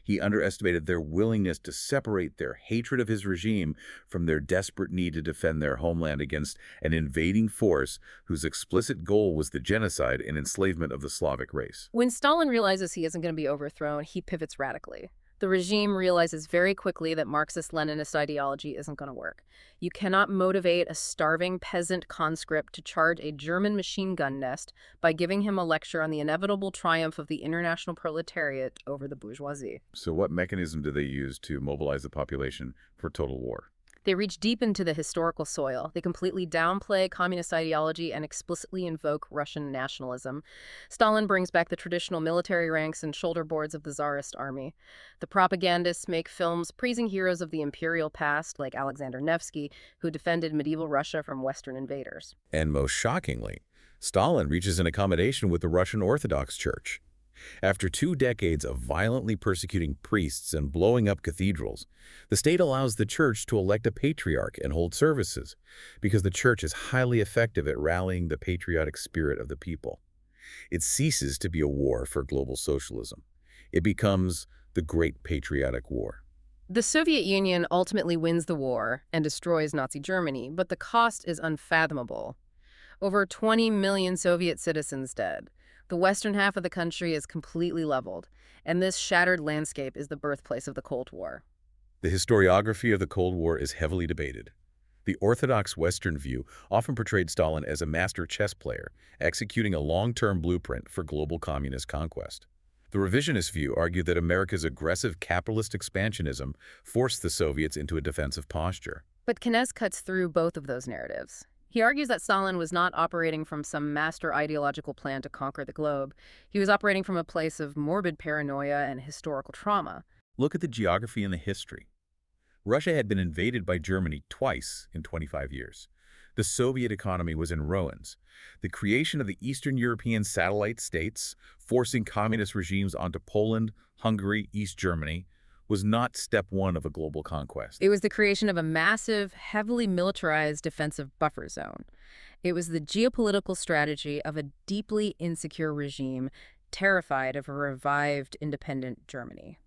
He underestimated their willingness to separate their hatred of his regime from their desperate need to defend their homeland against an invading force whose explicit goal was the genocide and enslavement of the Slavic race. When Stalin realizes he isn't going to be overthrown, he pivots radically. The regime realizes very quickly that Marxist-Leninist ideology isn't going to work. You cannot motivate a starving peasant conscript to charge a German machine gun nest by giving him a lecture on the inevitable triumph of the international proletariat over the bourgeoisie. So what mechanism do they use to mobilize the population for total war? They reach deep into the historical soil. They completely downplay communist ideology and explicitly invoke Russian nationalism. Stalin brings back the traditional military ranks and shoulder boards of the Tsarist army. The propagandists make films praising heroes of the imperial past, like Alexander Nevsky, who defended medieval Russia from Western invaders. And most shockingly, Stalin reaches an accommodation with the Russian Orthodox Church. After 2 decades of violently persecuting priests and blowing up cathedrals, the state allows the church to elect a patriarch and hold services, because the church is highly effective at rallying the patriotic spirit of the people. It ceases to be a war for global socialism. It becomes the Great Patriotic War. The Soviet Union ultimately wins the war and destroys Nazi Germany, but the cost is unfathomable. Over 20 million Soviet citizens dead. The western half of the country is completely leveled, and this shattered landscape is the birthplace of the Cold War. The historiography of the Cold War is heavily debated. The orthodox Western view often portrayed Stalin as a master chess player, executing a long-term blueprint for global communist conquest. The revisionist view argued that America's aggressive capitalist expansionism forced the Soviets into a defensive posture. But Kenez cuts through both of those narratives. He argues that Stalin was not operating from some master ideological plan to conquer the globe. He was operating from a place of morbid paranoia and historical trauma. Look at the geography and the history. Russia had been invaded by Germany twice in 25 years. The Soviet economy was in ruins. The creation of the Eastern European satellite states, forcing communist regimes onto Poland, Hungary, East Germany, was not step one of a global conquest. It was the creation of a massive, heavily militarized defensive buffer zone. It was the geopolitical strategy of a deeply insecure regime, terrified of a revived independent Germany.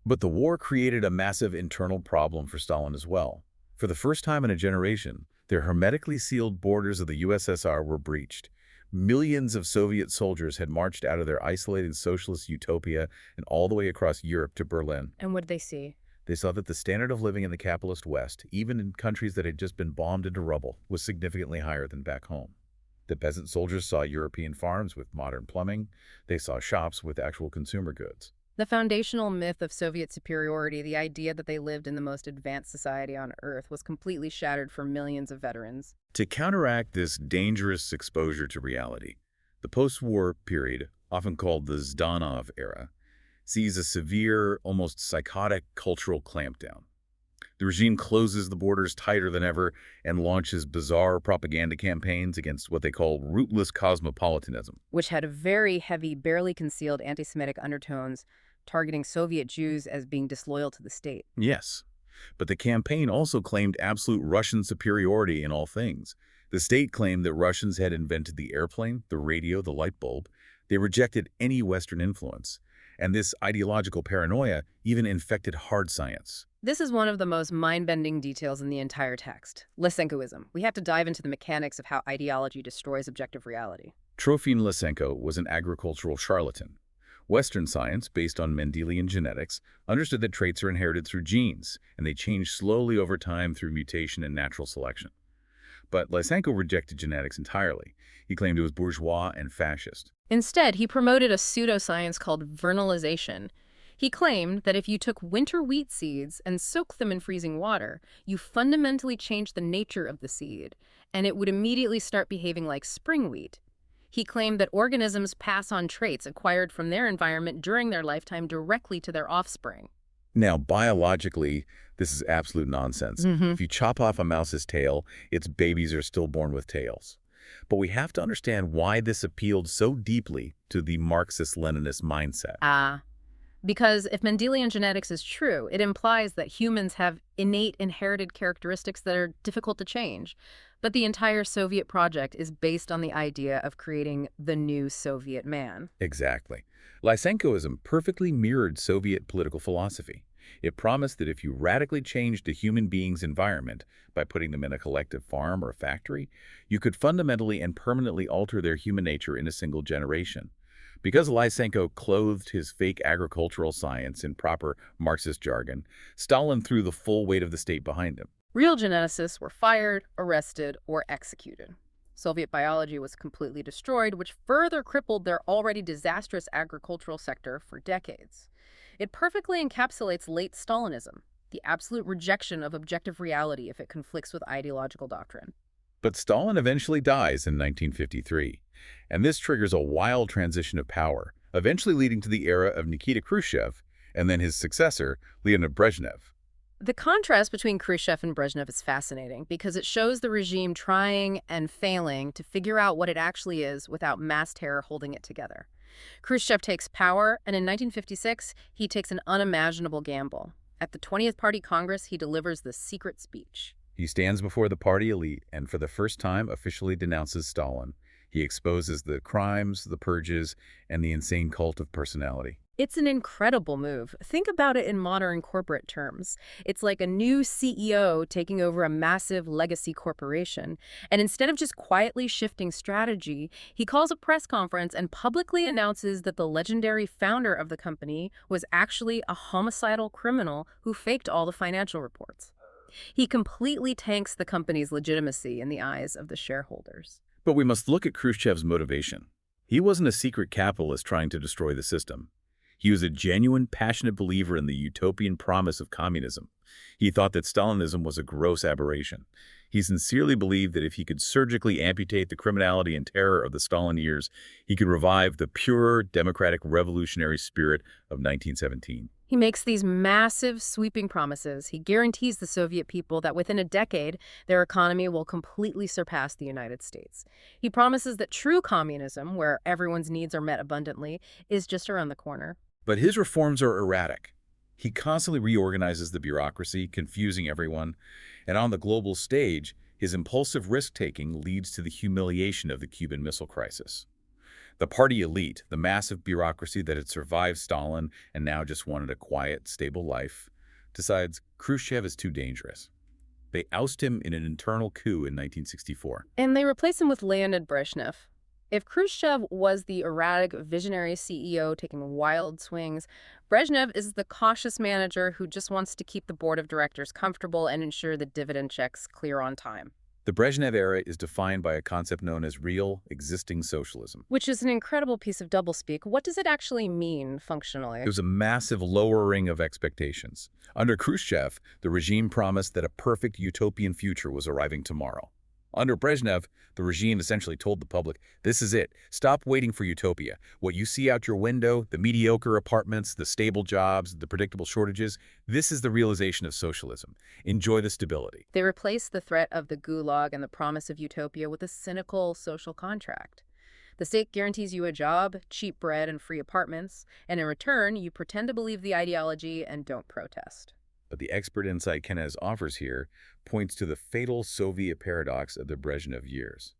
But the war created a massive internal problem for Stalin as well. For the first time in a generation, their hermetically sealed borders of the USSR were breached. Millions of Soviet soldiers had marched out of their isolated socialist utopia and all the way across Europe to Berlin. And what did they see? They saw that the standard of living in the capitalist West, even in countries that had just been bombed into rubble, was significantly higher than back home. The peasant soldiers saw European farms with modern plumbing. They saw shops with actual consumer goods. The foundational myth of Soviet superiority, the idea that they lived in the most advanced society on Earth, was completely shattered for millions of veterans. To counteract this dangerous exposure to reality, the post-war period, often called the Zhdanov era, sees a severe, almost psychotic cultural clampdown. The regime closes the borders tighter than ever and launches bizarre propaganda campaigns against what they call rootless cosmopolitanism, which had very heavy, barely concealed anti-Semitic undertones, targeting Soviet Jews as being disloyal to the state. Yes, but the campaign also claimed absolute Russian superiority in all things. The state claimed that Russians had invented the airplane, the radio, the light bulb. They rejected any Western influence. And this ideological paranoia even infected hard science. This is one of the most mind-bending details in the entire text. Lysenkoism. We have to dive into the mechanics of how ideology destroys objective reality. Trofim Lysenko was an agricultural charlatan. Western science, based on Mendelian genetics, understood that traits are inherited through genes, and they change slowly over time through mutation and natural selection. But Lysenko rejected genetics entirely. He claimed it was bourgeois and fascist. Instead, he promoted a pseudoscience called vernalization. He claimed that if you took winter wheat seeds and soaked them in freezing water, you fundamentally changed the nature of the seed, and it would immediately start behaving like spring wheat. He claimed that organisms pass on traits acquired from their environment during their lifetime directly to their offspring. Now, biologically, this is absolute nonsense. If you chop off a mouse's tail, its babies are still born with tails. But we have to understand why this appealed so deeply to the Marxist-Leninist mindset. Because if Mendelian genetics is true, it implies that humans have innate inherited characteristics that are difficult to change. But the entire Soviet project is based on the idea of creating the new Soviet man. Exactly. Lysenkoism perfectly mirrored Soviet political philosophy. It promised that if you radically changed a human being's environment by putting them in a collective farm or factory, you could fundamentally and permanently alter their human nature in a single generation. Because Lysenko clothed his fake agricultural science in proper Marxist jargon, Stalin threw the full weight of the state behind him. Real geneticists were fired, arrested, or executed. Soviet biology was completely destroyed, which further crippled their already disastrous agricultural sector for decades. It perfectly encapsulates late Stalinism, the absolute rejection of objective reality if it conflicts with ideological doctrine. But Stalin eventually dies in 1953, and this triggers a wild transition of power, eventually leading to the era of Nikita Khrushchev and then his successor, Leonid Brezhnev. The contrast between Khrushchev and Brezhnev is fascinating because it shows the regime trying and failing to figure out what it actually is without mass terror holding it together. Khrushchev takes power, and in 1956, he takes an unimaginable gamble. At the 20th Party Congress, he delivers the secret speech. He stands before the party elite and for the first time officially denounces Stalin. He exposes the crimes, the purges, and the insane cult of personality. It's an incredible move. Think about it in modern corporate terms. It's like a new CEO taking over a massive legacy corporation. And instead of just quietly shifting strategy, he calls a press conference and publicly announces that the legendary founder of the company was actually a homicidal criminal who faked all the financial reports. He completely tanks the company's legitimacy in the eyes of the shareholders. But we must look at Khrushchev's motivation. He wasn't a secret capitalist trying to destroy the system. He was a genuine, passionate believer in the utopian promise of communism. He thought that Stalinism was a gross aberration. He sincerely believed that if he could surgically amputate the criminality and terror of the Stalin years, he could revive the pure, democratic, revolutionary spirit of 1917. He makes these massive, sweeping promises. He guarantees the Soviet people that within a decade, their economy will completely surpass the United States. He promises that true communism, where everyone's needs are met abundantly, is just around the corner. But his reforms are erratic. He constantly reorganizes the bureaucracy, confusing everyone. And on the global stage, his impulsive risk-taking leads to the humiliation of the Cuban Missile Crisis. The party elite, the massive bureaucracy that had survived Stalin and now just wanted a quiet, stable life, decides Khrushchev is too dangerous. They oust him in an internal coup in 1964. And they replace him with Leonid Brezhnev. If Khrushchev was the erratic, visionary CEO taking wild swings, Brezhnev is the cautious manager who just wants to keep the board of directors comfortable and ensure the dividend checks clear on time. The Brezhnev era is defined by a concept known as real, existing socialism. Which is an incredible piece of doublespeak. What does it actually mean, functionally? It was a massive lowering of expectations. Under Khrushchev, the regime promised that a perfect utopian future was arriving tomorrow. Under Brezhnev, the regime essentially told the public, this is it. Stop waiting for utopia. What you see out your window, the mediocre apartments, the stable jobs, the predictable shortages, this is the realization of socialism. Enjoy the stability. They replaced the threat of the gulag and the promise of utopia with a cynical social contract. The state guarantees you a job, cheap bread, and free apartments, and in return, you pretend to believe the ideology and don't protest. But the expert insight Kenez offers here points to the fatal Soviet paradox of the Brezhnev years.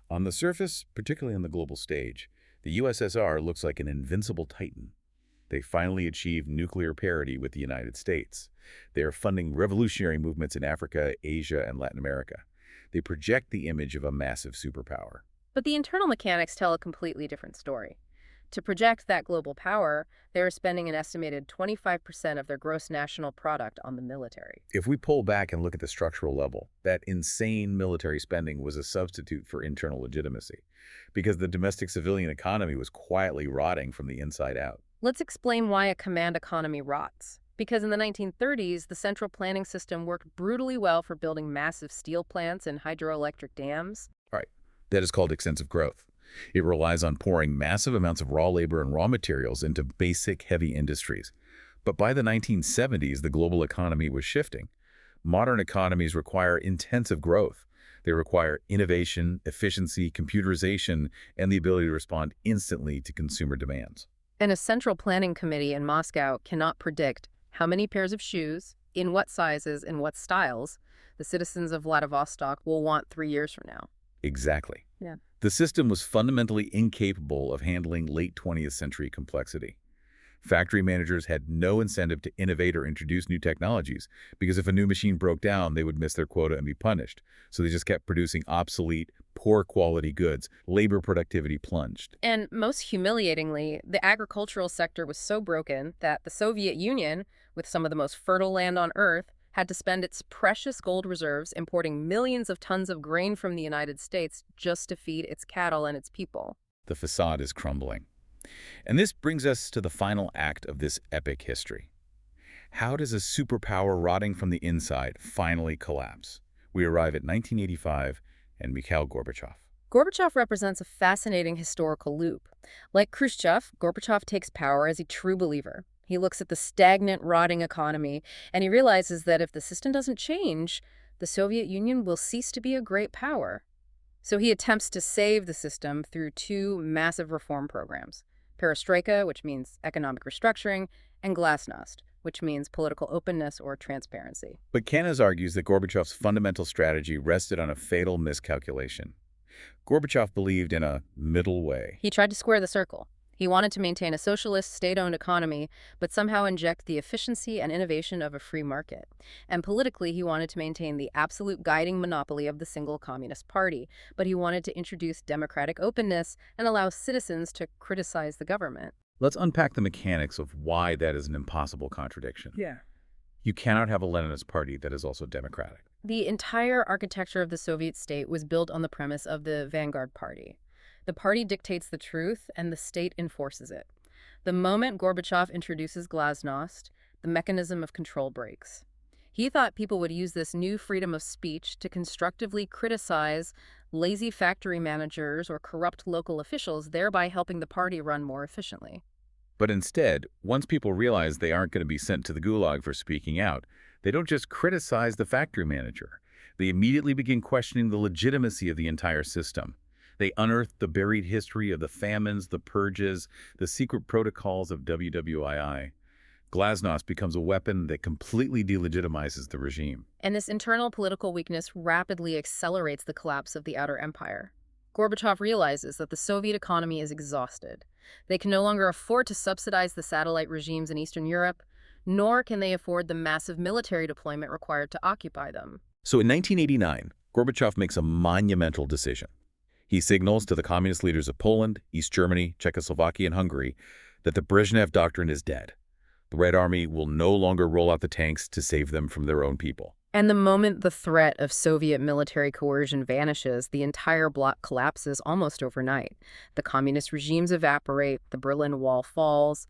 On the surface, particularly on the global stage, the USSR looks like an invincible titan. They finally achieved nuclear parity with the United States. They are funding revolutionary movements in Africa, Asia, and Latin America. They project the image of a massive superpower. But the internal mechanics tell a completely different story. To project that global power, they are spending an estimated 25% of their gross national product on the military. If we pull back and look at the structural level, that insane military spending was a substitute for internal legitimacy, because the domestic civilian economy was quietly rotting from the inside out. Let's explain why a command economy rots. Because in the 1930s, the central planning system worked brutally well for building massive steel plants and hydroelectric dams. Right. That is called extensive growth. It relies on pouring massive amounts of raw labor and raw materials into basic, heavy industries. But by the 1970s, the global economy was shifting. Modern economies require intensive growth. They require innovation, efficiency, computerization, and the ability to respond instantly to consumer demands. And a central planning committee in Moscow cannot predict how many pairs of shoes, in what sizes, and what styles the citizens of Vladivostok will want 3 years from now. Exactly. Yeah. The system was fundamentally incapable of handling late 20th century complexity. Factory managers had no incentive to innovate or introduce new technologies, because if a new machine broke down, they would miss their quota and be punished. So they just kept producing obsolete, poor quality goods. Labor productivity plunged. And most humiliatingly, the agricultural sector was so broken that the Soviet Union, with some of the most fertile land on Earth, had to spend its precious gold reserves importing millions of tons of grain from the United States just to feed its cattle and its people. The facade is crumbling. And this brings us to the final act of this epic history. How does a superpower rotting from the inside finally collapse? We arrive at 1985 and Mikhail Gorbachev. Gorbachev represents a fascinating historical loop. Like Khrushchev, Gorbachev takes power as a true believer. He looks at the stagnant, rotting economy, and he realizes that if the system doesn't change, the Soviet Union will cease to be a great power. So he attempts to save the system through 2 massive reform programs: Perestroika, which means economic restructuring, and glasnost, which means political openness or transparency. But Kenez argues that Gorbachev's fundamental strategy rested on a fatal miscalculation. Gorbachev believed in a middle way. He tried to square the circle. He wanted to maintain a socialist, state-owned economy, but somehow inject the efficiency and innovation of a free market. And politically, he wanted to maintain the absolute guiding monopoly of the single Communist Party, but he wanted to introduce democratic openness and allow citizens to criticize the government. Let's unpack the mechanics of why that is an impossible contradiction. Yeah. You cannot have a Leninist party that is also democratic. The entire architecture of the Soviet state was built on the premise of the vanguard party. The party dictates the truth, and the state enforces it. The moment Gorbachev introduces glasnost, the mechanism of control breaks. He thought people would use this new freedom of speech to constructively criticize lazy factory managers or corrupt local officials, thereby helping the party run more efficiently. But instead, once people realize they aren't going to be sent to the gulag for speaking out, they don't just criticize the factory manager. They immediately begin questioning the legitimacy of the entire system. They unearth the buried history of the famines, the purges, the secret protocols of WWII. Glasnost becomes a weapon that completely delegitimizes the regime. And this internal political weakness rapidly accelerates the collapse of the outer empire. Gorbachev realizes that the Soviet economy is exhausted. They can no longer afford to subsidize the satellite regimes in Eastern Europe, nor can they afford the massive military deployment required to occupy them. So in 1989, Gorbachev makes a monumental decision. He signals to the communist leaders of Poland, East Germany, Czechoslovakia, and Hungary that the Brezhnev doctrine is dead. The Red Army will no longer roll out the tanks to save them from their own people. And the moment the threat of Soviet military coercion vanishes, the entire bloc collapses almost overnight. The communist regimes evaporate, the Berlin Wall falls.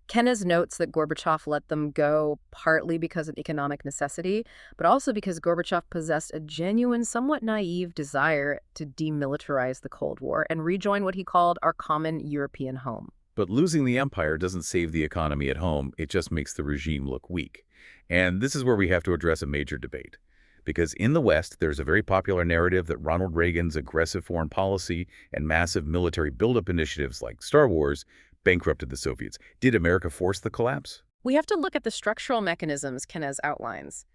Kenez notes that Gorbachev let them go partly because of economic necessity, but also because Gorbachev possessed a genuine, somewhat naive desire to demilitarize the Cold War and rejoin what he called our common European home. But losing the empire doesn't save the economy at home, it just makes the regime look weak. And this is where we have to address a major debate. Because in the West, there's a very popular narrative that Ronald Reagan's aggressive foreign policy and massive military buildup initiatives like Star Wars bankrupted the Soviets. Did America force the collapse? We have to look at the structural mechanisms Kenez outlines.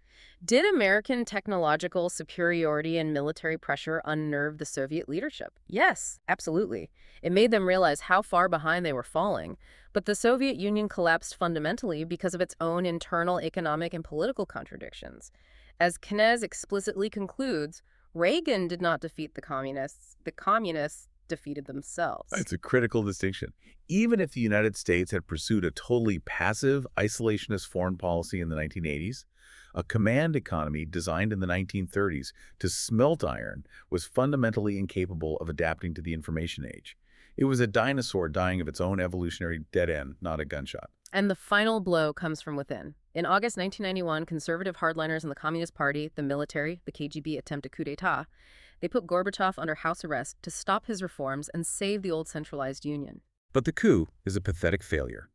Did American technological superiority and military pressure unnerve the Soviet leadership? Yes, absolutely. It made them realize how far behind they were falling. But the Soviet Union collapsed fundamentally because of its own internal economic and political contradictions. As Kenez explicitly concludes, Reagan did not defeat the communists defeated themselves. It's a critical distinction. Even if the United States had pursued a totally passive, isolationist foreign policy in the 1980s, a command economy designed in the 1930s to smelt iron was fundamentally incapable of adapting to the information age. It was a dinosaur dying of its own evolutionary dead end, not a gunshot. And the final blow comes from within. In August 1991, conservative hardliners in the Communist Party, the military, the KGB attempt a coup d'etat. They put Gorbachev under house arrest to stop his reforms and save the old centralized union. But the coup is a pathetic failure.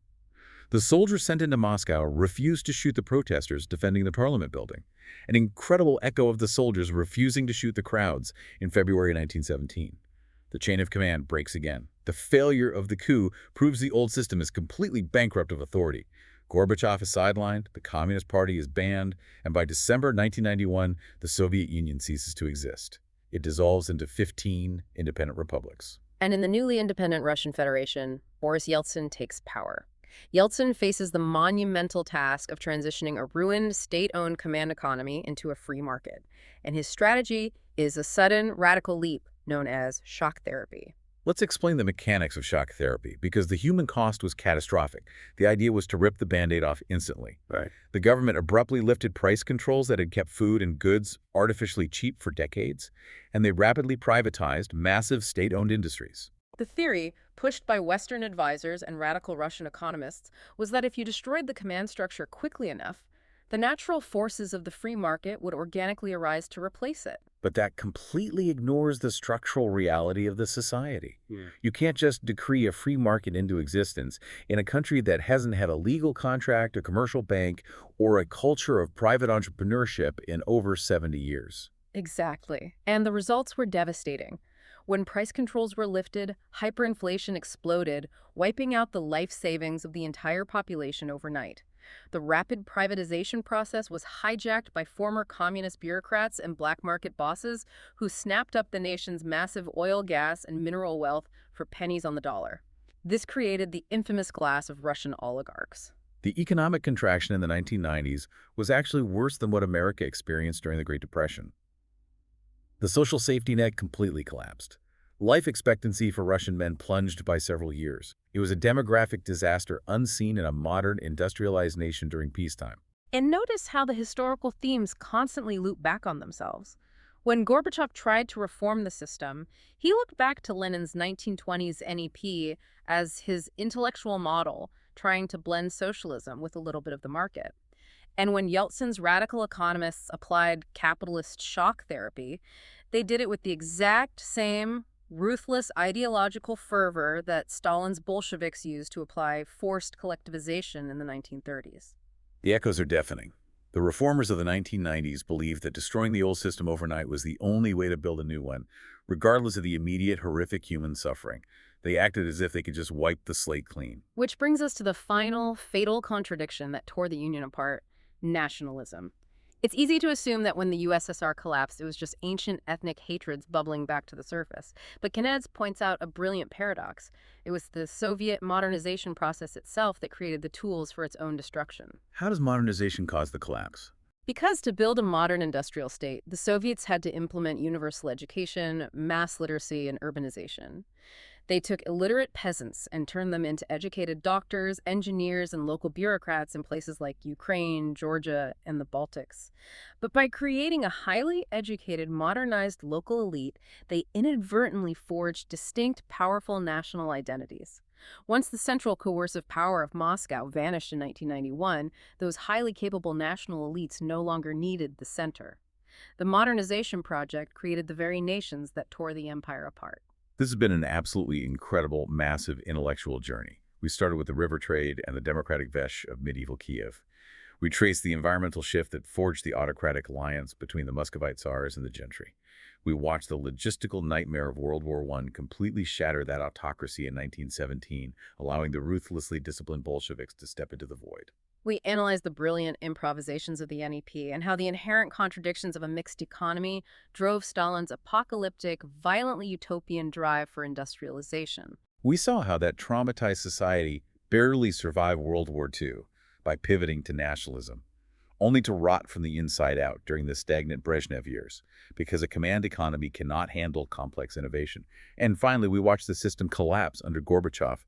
The soldiers sent into Moscow refused to shoot the protesters defending the parliament building, an incredible echo of the soldiers refusing to shoot the crowds in February 1917. The chain of command breaks again. The failure of the coup proves the old system is completely bankrupt of authority. Gorbachev is sidelined, the Communist Party is banned, and by December 1991, the Soviet Union ceases to exist. It dissolves into 15 independent republics. And in the newly independent Russian Federation, Boris Yeltsin takes power. Yeltsin faces the monumental task of transitioning a ruined, state-owned command economy into a free market. And his strategy is a sudden, radical leap known as shock therapy. Let's explain the mechanics of shock therapy, because the human cost was catastrophic. The idea was to rip the Band-Aid off instantly. Right. The government abruptly lifted price controls that had kept food and goods artificially cheap for decades, and they rapidly privatized massive state-owned industries. The theory, pushed by Western advisors and radical Russian economists, was that if you destroyed the command structure quickly enough, the natural forces of the free market would organically arise to replace it. But that completely ignores the structural reality of the society. Yeah. You can't just decree a free market into existence in a country that hasn't had a legal contract, a commercial bank, or a culture of private entrepreneurship in over 70 years. Exactly. And the results were devastating. When price controls were lifted, hyperinflation exploded, wiping out the life savings of the entire population overnight. The rapid privatization process was hijacked by former communist bureaucrats and black market bosses who snapped up the nation's massive oil, gas, and mineral wealth for pennies on the dollar. This created the infamous class of Russian oligarchs. The economic contraction in the 1990s was actually worse than what America experienced during the Great Depression. The social safety net completely collapsed. Life expectancy for Russian men plunged by several years. It was a demographic disaster unseen in a modern, industrialized nation during peacetime. And notice how the historical themes constantly loop back on themselves. When Gorbachev tried to reform the system, he looked back to Lenin's 1920s NEP as his intellectual model, trying to blend socialism with a little bit of the market. And when Yeltsin's radical economists applied capitalist shock therapy, they did it with the exact same ruthless ideological fervor that Stalin's Bolsheviks used to apply forced collectivization in the 1930s. The echoes are deafening. The reformers of the 1990s believed that destroying the old system overnight was the only way to build a new one, regardless of the immediate horrific human suffering. They acted as if they could just wipe the slate clean. Which brings us to the final, fatal contradiction that tore the Union apart: nationalism. It's easy to assume that when the USSR collapsed, it was just ancient ethnic hatreds bubbling back to the surface. But Kenez points out a brilliant paradox. It was the Soviet modernization process itself that created the tools for its own destruction. How does modernization cause the collapse? Because to build a modern industrial state, the Soviets had to implement universal education, mass literacy, and urbanization. They took illiterate peasants and turned them into educated doctors, engineers, and local bureaucrats in places like Ukraine, Georgia, and the Baltics. But by creating a highly educated, modernized local elite, they inadvertently forged distinct, powerful national identities. Once the central coercive power of Moscow vanished in 1991, those highly capable national elites no longer needed the center. The modernization project created the very nations that tore the empire apart. This has been an absolutely incredible, massive intellectual journey. We started with the river trade and the democratic vesh of medieval Kiev. We traced the environmental shift that forged the autocratic alliance between the Muscovite Tsars and the gentry. We watched the logistical nightmare of World War I completely shatter that autocracy in 1917, allowing the ruthlessly disciplined Bolsheviks to step into the void. We analyzed the brilliant improvisations of the NEP and how the inherent contradictions of a mixed economy drove Stalin's apocalyptic, violently utopian drive for industrialization. We saw how that traumatized society barely survived World War II by pivoting to nationalism, only to rot from the inside out during the stagnant Brezhnev years, because a command economy cannot handle complex innovation. And finally, we watched the system collapse under Gorbachev,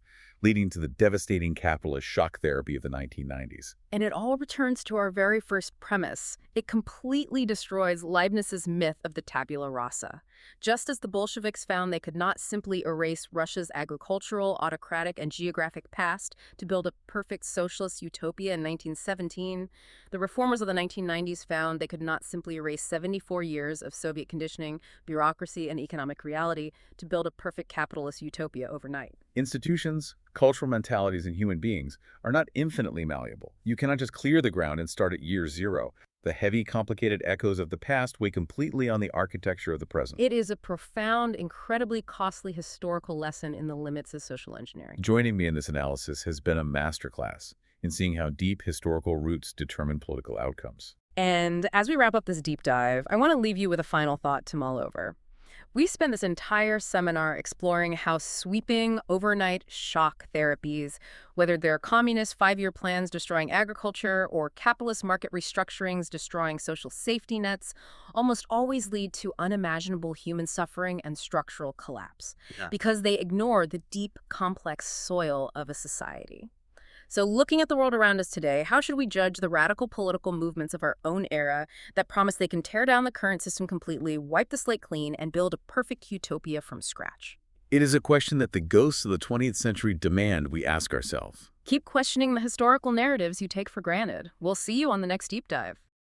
leading to the devastating capitalist shock therapy of the 1990s. And it all returns to our very first premise. It completely destroys Leibniz's myth of the tabula rasa. Just as the Bolsheviks found they could not simply erase Russia's agricultural, autocratic, and geographic past to build a perfect socialist utopia in 1917, the reformers of the 1990s found they could not simply erase 74 years of Soviet conditioning, bureaucracy, and economic reality to build a perfect capitalist utopia overnight. Institutions, cultural mentalities, and human beings are not infinitely malleable. You cannot just clear the ground and start at year zero. The heavy, complicated echoes of the past weigh completely on the architecture of the present. It is a profound, incredibly costly historical lesson in the limits of social engineering. Joining me in this analysis has been a masterclass in seeing how deep historical roots determine political outcomes. And as we wrap up this deep dive, I want to leave you with a final thought to mull over. We spent this entire seminar exploring how sweeping overnight shock therapies, whether they're communist five-year plans destroying agriculture or capitalist market restructurings destroying social safety nets, almost always lead to unimaginable human suffering and structural collapse, because they ignore the deep, complex soil of a society. So looking at the world around us today, how should we judge the radical political movements of our own era that promise they can tear down the current system completely, wipe the slate clean, and build a perfect utopia from scratch? It is a question that the ghosts of the 20th century demand we ask ourselves. Keep questioning the historical narratives you take for granted. We'll see you on the next deep dive.